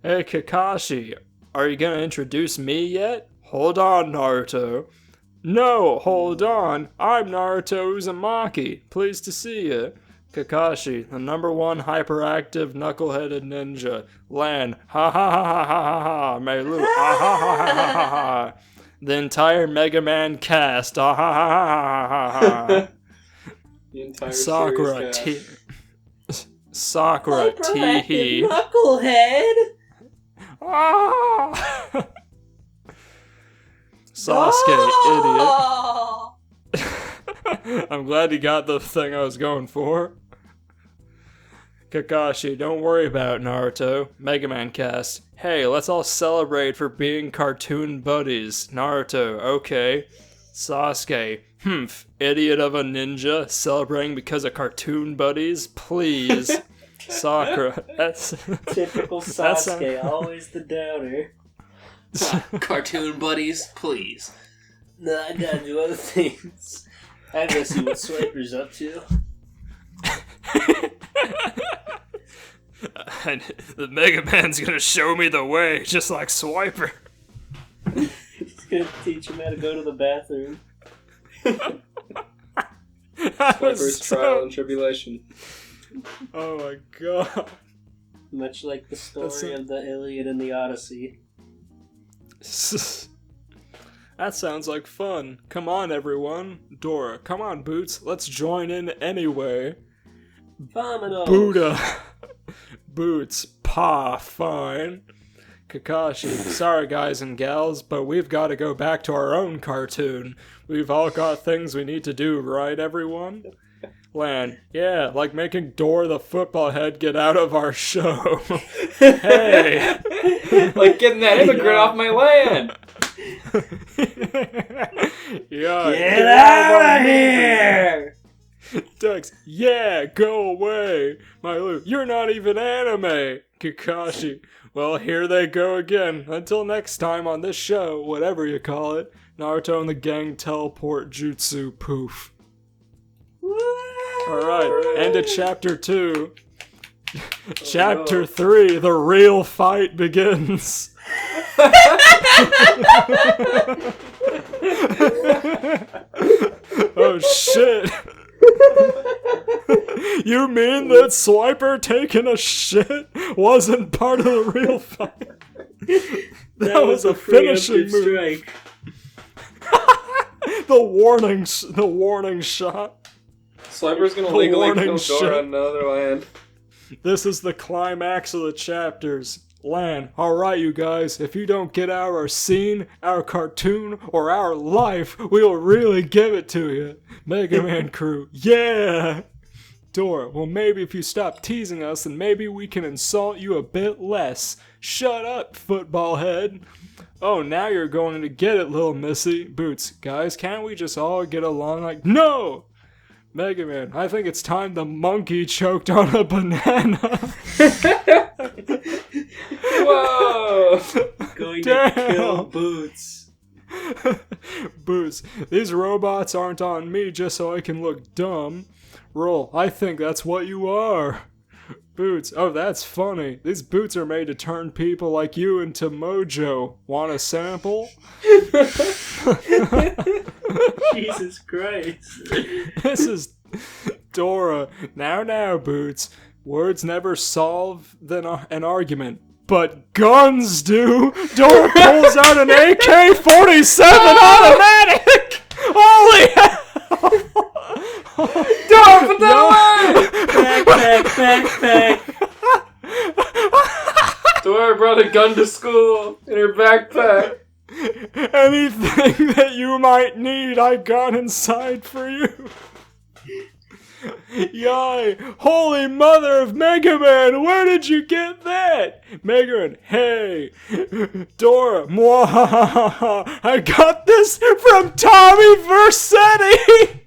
S2: Hey, Kakashi, are you gonna introduce me yet? Hold on, Naruto. No, hold on. I'm Naruto Uzumaki. Pleased to see you. Kakashi, the #1 hyperactive knuckleheaded ninja. Lan, ha ha ha ha ha ha ha. Meilu, ha ha ha ha ha ha ha. The entire Mega Man cast, ha ha ha ha ha ha.
S6: The entire
S2: Sakura, Sakura, tee
S3: Knucklehead!
S2: Ah! Sasuke, idiot. I'm glad you got the thing I was going for. Kakashi, don't worry about Naruto. Mega Man cast. Hey, let's all celebrate for being cartoon buddies. Naruto, okay. Sasuke, idiot of a ninja, celebrating because of cartoon buddies? Please. Sakura, that's...
S3: Typical Sasuke, always the downer.
S7: Cartoon buddies, please.
S3: Nah, I gotta do other things. I gotta see what Swiper's up to.
S2: And the Mega Man's gonna show me the way, just like Swiper.
S3: He's gonna teach him how to go to the bathroom.
S6: Swiper's trial and tribulation.
S2: Oh my god.
S3: Much like the story of the Iliad and the Odyssey.
S2: That sounds like fun. Come on, everyone. Dora, come on, Boots. Let's join in anyway.
S3: Vomino!
S2: Buddha. Boots. Pa. Fine. Kakashi. Sorry, guys and gals, but we've got to go back to our own cartoon. We've all got things we need to do, right, everyone? Lan. Yeah, like making Dora the football head get out of our show. Hey!
S6: Like getting that immigrant off my land!
S2: Yeah,
S3: Get out of here!
S2: Dex, yeah, go away. Meilu, you're not even anime. Kakashi, well, here they go again. Until next time on this show, whatever you call it, Naruto and the gang teleport jutsu poof. Alright, end of chapter 2. Chapter 3, the real fight begins. Oh shit. You mean that Swiper taking a shit wasn't part of the real fight? That was a finishing move.
S3: Strike.
S2: The warning shot.
S6: Swiper's gonna legally kill Dora on another land.
S2: This is the climax of the chapters. Lan, alright you guys, if you don't get our scene, our cartoon, or our life, we will really give it to you. Mega Man crew, yeah! Dora, well maybe if you stop teasing us, then maybe we can insult you a bit less. Shut up, football head. Oh, now you're going to get it, little missy. Boots, guys, can't we just all get along like— No! Mega Man, I think it's time the monkey choked on a banana.
S6: Whoa!
S3: Going to kill Boots.
S2: Boots, these robots aren't on me just so I can look dumb. Roll, I think that's what you are. Boots, oh that's funny. These boots are made to turn people like you into mojo. Want a sample?
S3: Jesus Christ.
S2: This is Dora. Now, Boots. Words never solve an argument, but guns do. Dora pulls out an AK-47 automatic. Holy hell!
S6: Don't put that
S3: Back.
S6: away! Dora brought a gun to school in her backpack.
S2: Anything that you might need, I got inside for you. Yay! Holy mother of Mega Man, where did you get that? Mega Man, hey! Dora, mwahaha! I got this from Tommy Vercetti!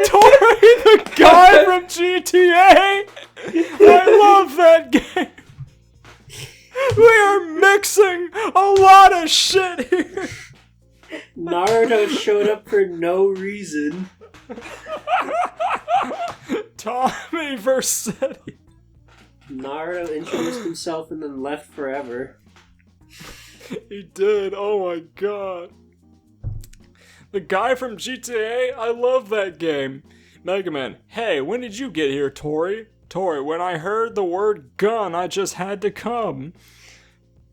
S2: Tori, the guy from GTA! I love that game! We are mixing a lot of shit here!
S3: Naruto showed up for no reason.
S2: Tommy Vercetti.
S3: Naruto introduced himself and then left forever.
S2: He did, oh my god. The guy from GTA, I love that game. Mega Man, hey, when did you get here, Tori? Tori, when I heard the word gun, I just had to come.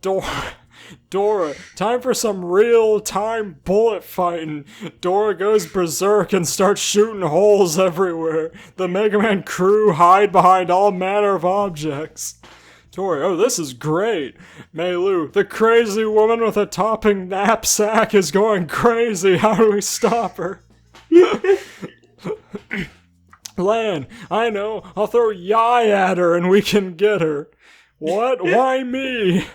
S2: Dora, time for some real-time bullet fighting. Dora goes berserk and starts shooting holes everywhere. The Mega Man crew hide behind all manner of objects. Tori, oh, this is great. Meilu, the crazy woman with a topping knapsack is going crazy. How do we stop her? Lan, I know. I'll throw Yai at her and we can get her. What? Why me?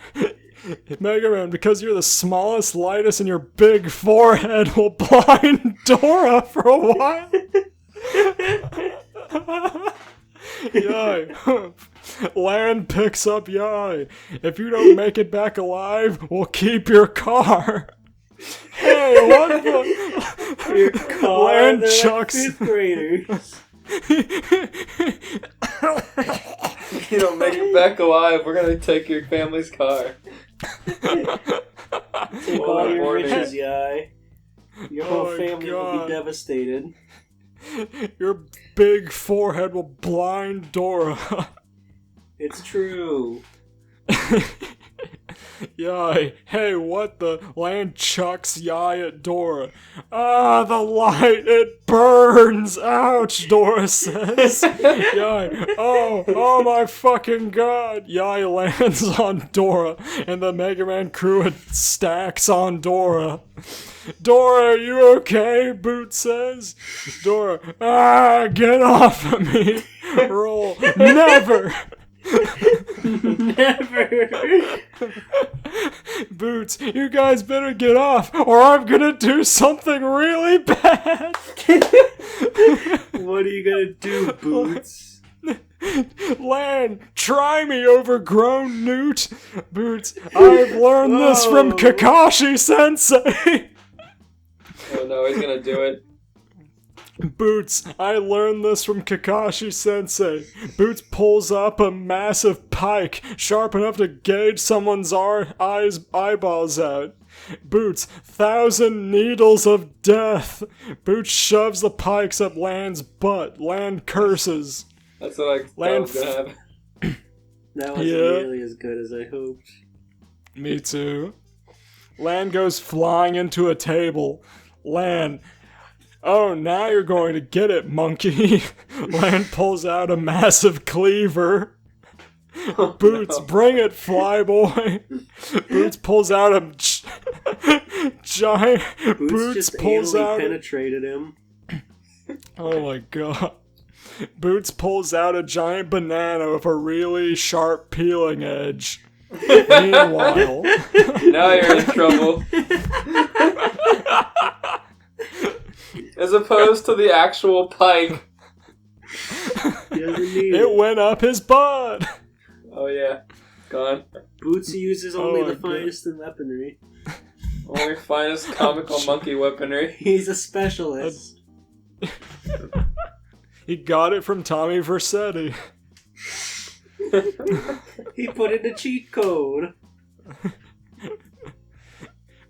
S2: Mega Man, because you're the smallest, lightest, and your big forehead will blind Dora for a while. Yai. Lan picks up Yai. If you don't make it back alive, we'll keep your car. Hey, what the?
S3: Your car,
S2: Lan
S3: they're
S2: chucks.
S3: like 5th graders.
S6: If you don't make it back alive, we're gonna take your family's car.
S3: Take all your riches, Yai. Your whole family will be devastated.
S2: Your big forehead will blind Dora.
S3: It's true.
S2: Yai, hey, what the? Lan chucks Yai at Dora. Ah, the light, it burns! Ouch, Dora says. Yai, oh my fucking god! Yai lands on Dora, and the Mega Man crew stacks on Dora. Dora, are you okay? Boot says. Dora, get off of me! Roll, never!
S3: Never.
S2: Boots, you guys better get off, or I'm gonna do something really bad.
S3: What are you gonna do, Boots?
S2: Lan, try me, overgrown newt. Boots, I've learned this from Kakashi Sensei.
S6: Oh no, he's gonna do it.
S2: Boots, I learned this from Kakashi Sensei. Boots pulls up a massive pike, sharp enough to gauge someone's eyeballs out. Boots, 1,000 needles of death. Boots shoves the pikes up Lan's butt. Lan curses.
S6: That's what I thought was gonna happen.
S3: That wasn't nearly as good as I hoped.
S2: Me too. Lan goes flying into a table. Lan, oh, now you're going to get it, monkey. Lan pulls out a massive cleaver.
S6: Oh,
S2: Boots,
S6: no.
S2: bring it, flyboy. Boots pulls out a giant.
S3: Boots just
S2: pulls
S3: anally
S2: out.
S3: penetrated him.
S2: Oh my god. Boots pulls out a giant banana with a really sharp peeling edge. Meanwhile,
S6: Now you're in trouble. As opposed to the actual pike.
S3: He doesn't need
S2: it went up his butt.
S6: Oh yeah, gone.
S3: Boots uses only
S2: Oh
S3: the
S2: my God.
S3: finest in weaponry.
S6: Only finest comical monkey weaponry.
S3: He's a specialist.
S2: He got it from Tommy Vercetti.
S3: He put in a cheat code.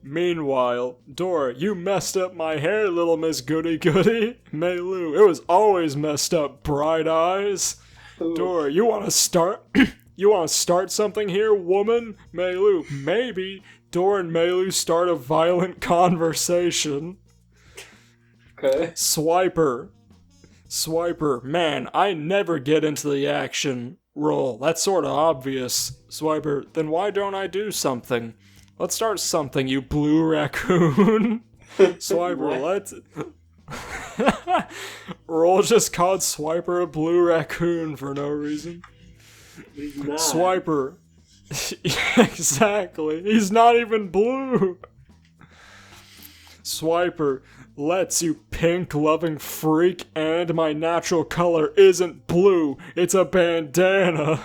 S2: Meanwhile, Dora, you messed up my hair, little Miss Goody Goody. Mei-Lu, it was always messed up, bright eyes.
S3: Ooh.
S2: Dora, you wanna start? You wanna start something here, woman? Mei-Lu, maybe. Dora and Mei-Lu start a violent conversation.
S6: Okay.
S2: Swiper, man, I never get into the action role. That's sorta obvious. Swiper, then why don't I do something? Let's start something, you blue raccoon. Swiper, let's... Roll just called Swiper a blue raccoon for no reason.
S3: He's not.
S2: Swiper. Exactly. He's not even blue. Swiper, let's you pink-loving freak, and my natural color isn't blue, it's a bandana.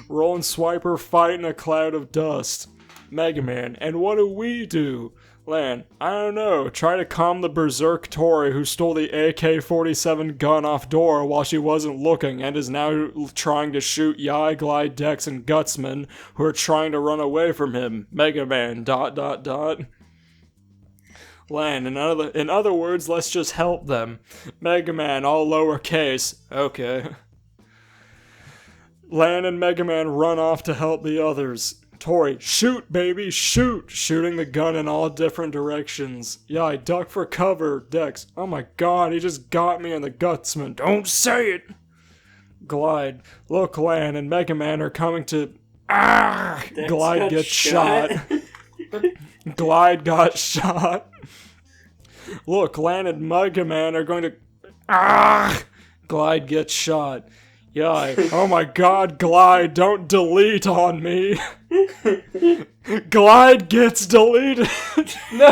S2: Roll and Swiper fight in a cloud of dust. Mega Man, and what do we do? Lan, I don't know, try to calm the berserk Tori who stole the AK-47 gun off Dora while she wasn't looking and is now trying to shoot Yai, Glide, Dex, and Gutsman who are trying to run away from him. Mega Man, ... Lan, in other words, let's just help them. Mega Man, all lowercase. Okay. Lan and Mega Man run off to help the others. Tori, shoot, baby, shoot! Shooting the gun in all different directions. Yai, duck for cover. Dex, oh my god, he just got me in the gutsman. Don't say it! Glide, look, Lan and Mega Man are coming to... Ah!
S3: Dex
S2: Glide
S3: got
S2: gets shot. Glide got shot. Look, Lan and Mega Man are going to... Ah! Glide gets shot. Yai, oh my god, Glide, don't delete on me. Glide gets deleted.
S6: No!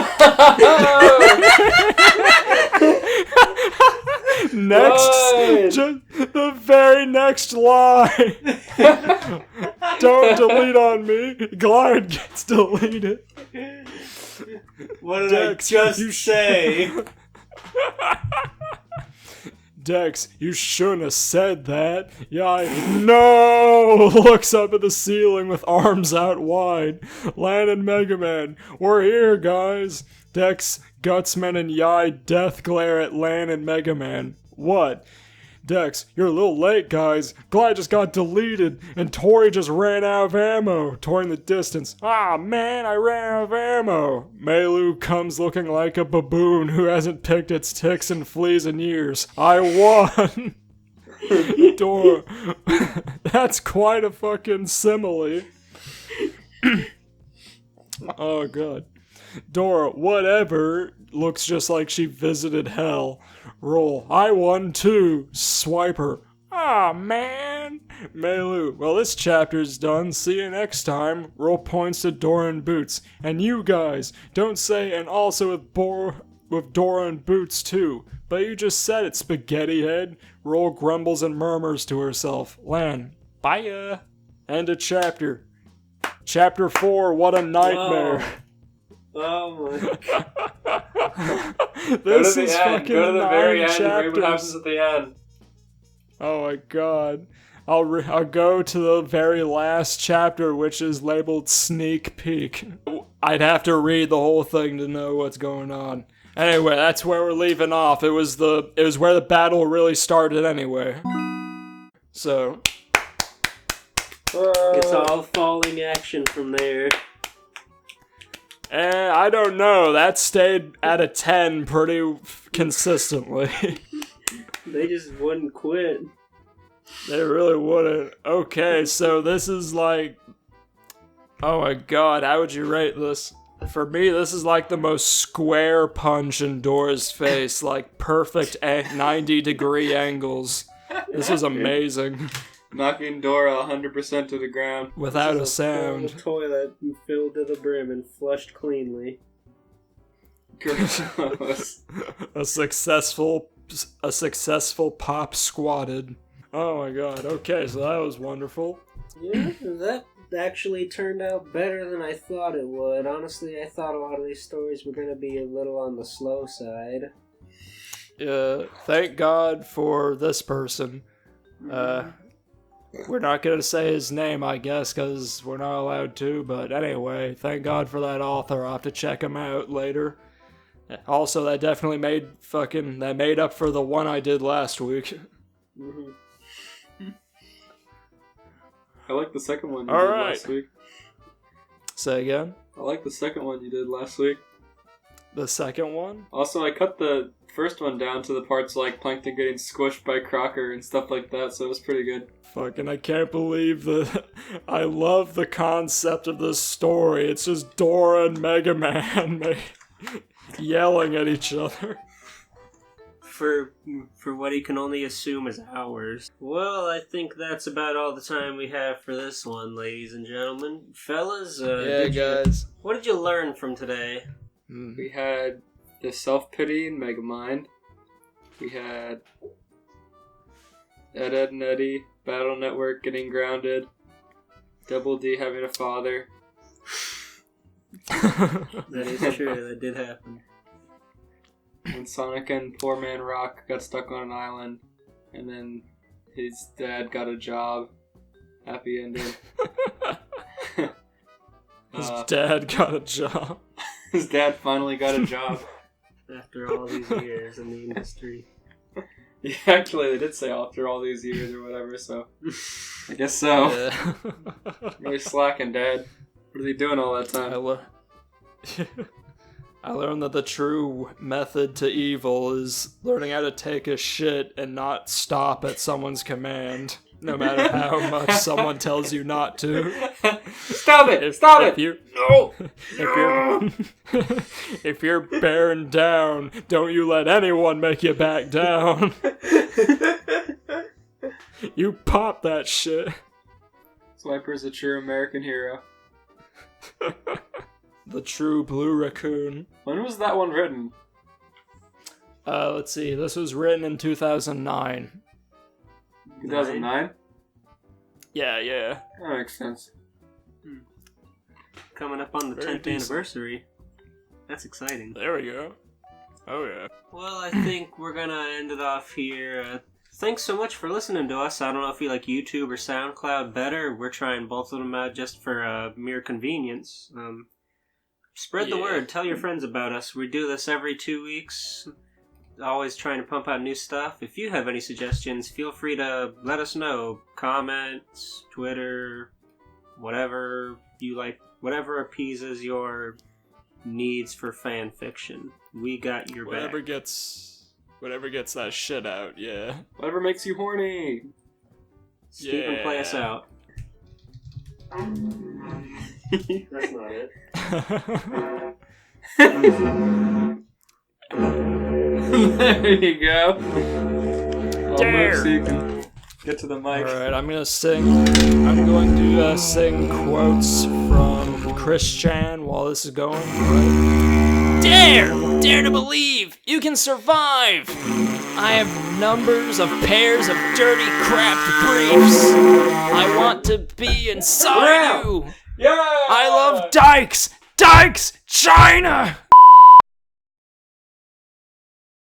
S2: Next,
S6: Glide!
S2: just the very next line. Don't delete on me. Glide gets deleted.
S3: What did
S2: Dex,
S3: I just
S2: you
S3: say?
S2: Dex, you shouldn't have said that. Yai, no! Looks up at the ceiling with arms out wide. Lan and Mega Man, we're here, guys. Dex, Gutsman, and Yai death glare at Lan and Mega Man. What? Dex, you're a little late, guys. Glide just got deleted, and Tori just ran out of ammo, touring the distance. Ah, man, I ran out of ammo. Mei-Lu comes looking like a baboon who hasn't picked its ticks and fleas in years. I won! Dora, that's quite a fucking simile. Oh, God. Dora, whatever, looks just like she visited hell. Roll. I won too. Swiper. Ah, man. Mei-Lu. Well, this chapter's done. See you next time. Roll points to Dora and Boots. And you guys, don't say and also with Dora and Boots too. But you just said it, spaghetti head. Roll grumbles and murmurs to herself. Lan. Bye. End of chapter. Chapter 4. What a nightmare.
S3: Oh my god.
S2: This is fucking
S6: Go to the very
S2: 9
S6: end. Read what happens
S2: chapters.
S6: at the end.
S2: Oh my god. I'll go to the very last chapter, which is labeled Sneak Peek. I'd have to read the whole thing to know what's going on. Anyway, that's where we're leaving off. It was where the battle really started anyway. So
S3: It's all falling action from there.
S2: I don't know. That stayed at a 10 pretty consistently.
S3: They just wouldn't quit.
S2: They really wouldn't. Okay, so this is like... Oh my god, how would you rate this? For me, this is like the most square punch in Dora's face. Like, perfect 90-degree angles. This is amazing.
S6: Knocking Dora 100% to the ground.
S2: Without a sound.
S3: Full toilet filled to the brim and flushed cleanly.
S6: Gross.
S2: A successful pop squatted. Oh my god, okay, so that was wonderful.
S3: Yeah, that actually turned out better than I thought it would. Honestly, I thought a lot of these stories were going to be a little on the slow side.
S2: Thank God for this person. We're not going to say his name, I guess, because we're not allowed to, but anyway, thank God for that author. I'll have to check him out later. Also, that definitely made up for the one I did last week.
S6: I like the second one you
S2: All
S6: did
S2: right.
S6: last week.
S2: Say again?
S6: I like the second one you did last week.
S2: The second one?
S6: Also, I cut the first one down to the parts like Plankton getting squished by Crocker and stuff like that, so it was pretty good.
S2: Fucking, I can't believe I love the concept of this story. It's just Dora and Mega Man yelling at each other.
S3: For what he can only assume is hours. Well, I think that's about all the time we have for this one, ladies and gentlemen. Fellas,
S2: guys.
S3: What did you learn from today?
S6: We had the self-pity in Megamind. We had Ed, and Eddie, Battle Network getting grounded. Double D having a father.
S3: That is true, that did happen.
S6: And Sonic and Poor Man Rock got stuck on an island. And then his dad got a job. Happy ending.
S2: His dad got a job.
S6: His dad finally got a job.
S3: After all these years in the industry.
S6: Yeah, actually, they did say after all these years or whatever, so I guess so.
S2: Yeah.
S6: Really slacking, Dad. What are they doing all that time?
S2: I learned that the true method to evil is learning how to take a shit and not stop at someone's command, no matter how much someone tells you not to.
S6: Stop it! Stop it! No!
S2: If you're bearing down, don't you let anyone make you back down. You pop that shit.
S6: Swiper's a true American hero.
S2: The true blue raccoon.
S6: When was that one written?
S2: Let's see. This was written in 2009.
S6: 2009?
S2: Yeah.
S6: That makes sense.
S3: Coming up on the
S2: Very
S3: 10th
S2: decent.
S3: anniversary. That's exciting.
S2: There we go. Oh, yeah.
S3: Well, I think we're gonna end it off here. Thanks so much for listening to us. I don't know if you like YouTube or SoundCloud better. We're trying both of them out just for mere convenience. Spread the word. Tell your friends about us. We do this every 2 weeks. Always trying to pump out new stuff. If you have any suggestions, feel free to let us know. Comments, Twitter, whatever you like, whatever appeases your needs for fan fiction. We got your back.
S2: Whatever gets that shit out, yeah.
S6: Whatever makes you horny.
S3: Steven, play us out. That's not it.
S6: There you go. Almost so you can get to the mic.
S2: Alright, I'm going to sing quotes from Chris Chan while this is going. Dare to believe you can survive. I have numbers of pairs of dirty crapped briefs. I want to be inside you.
S6: Yeah!
S2: I love dykes, China.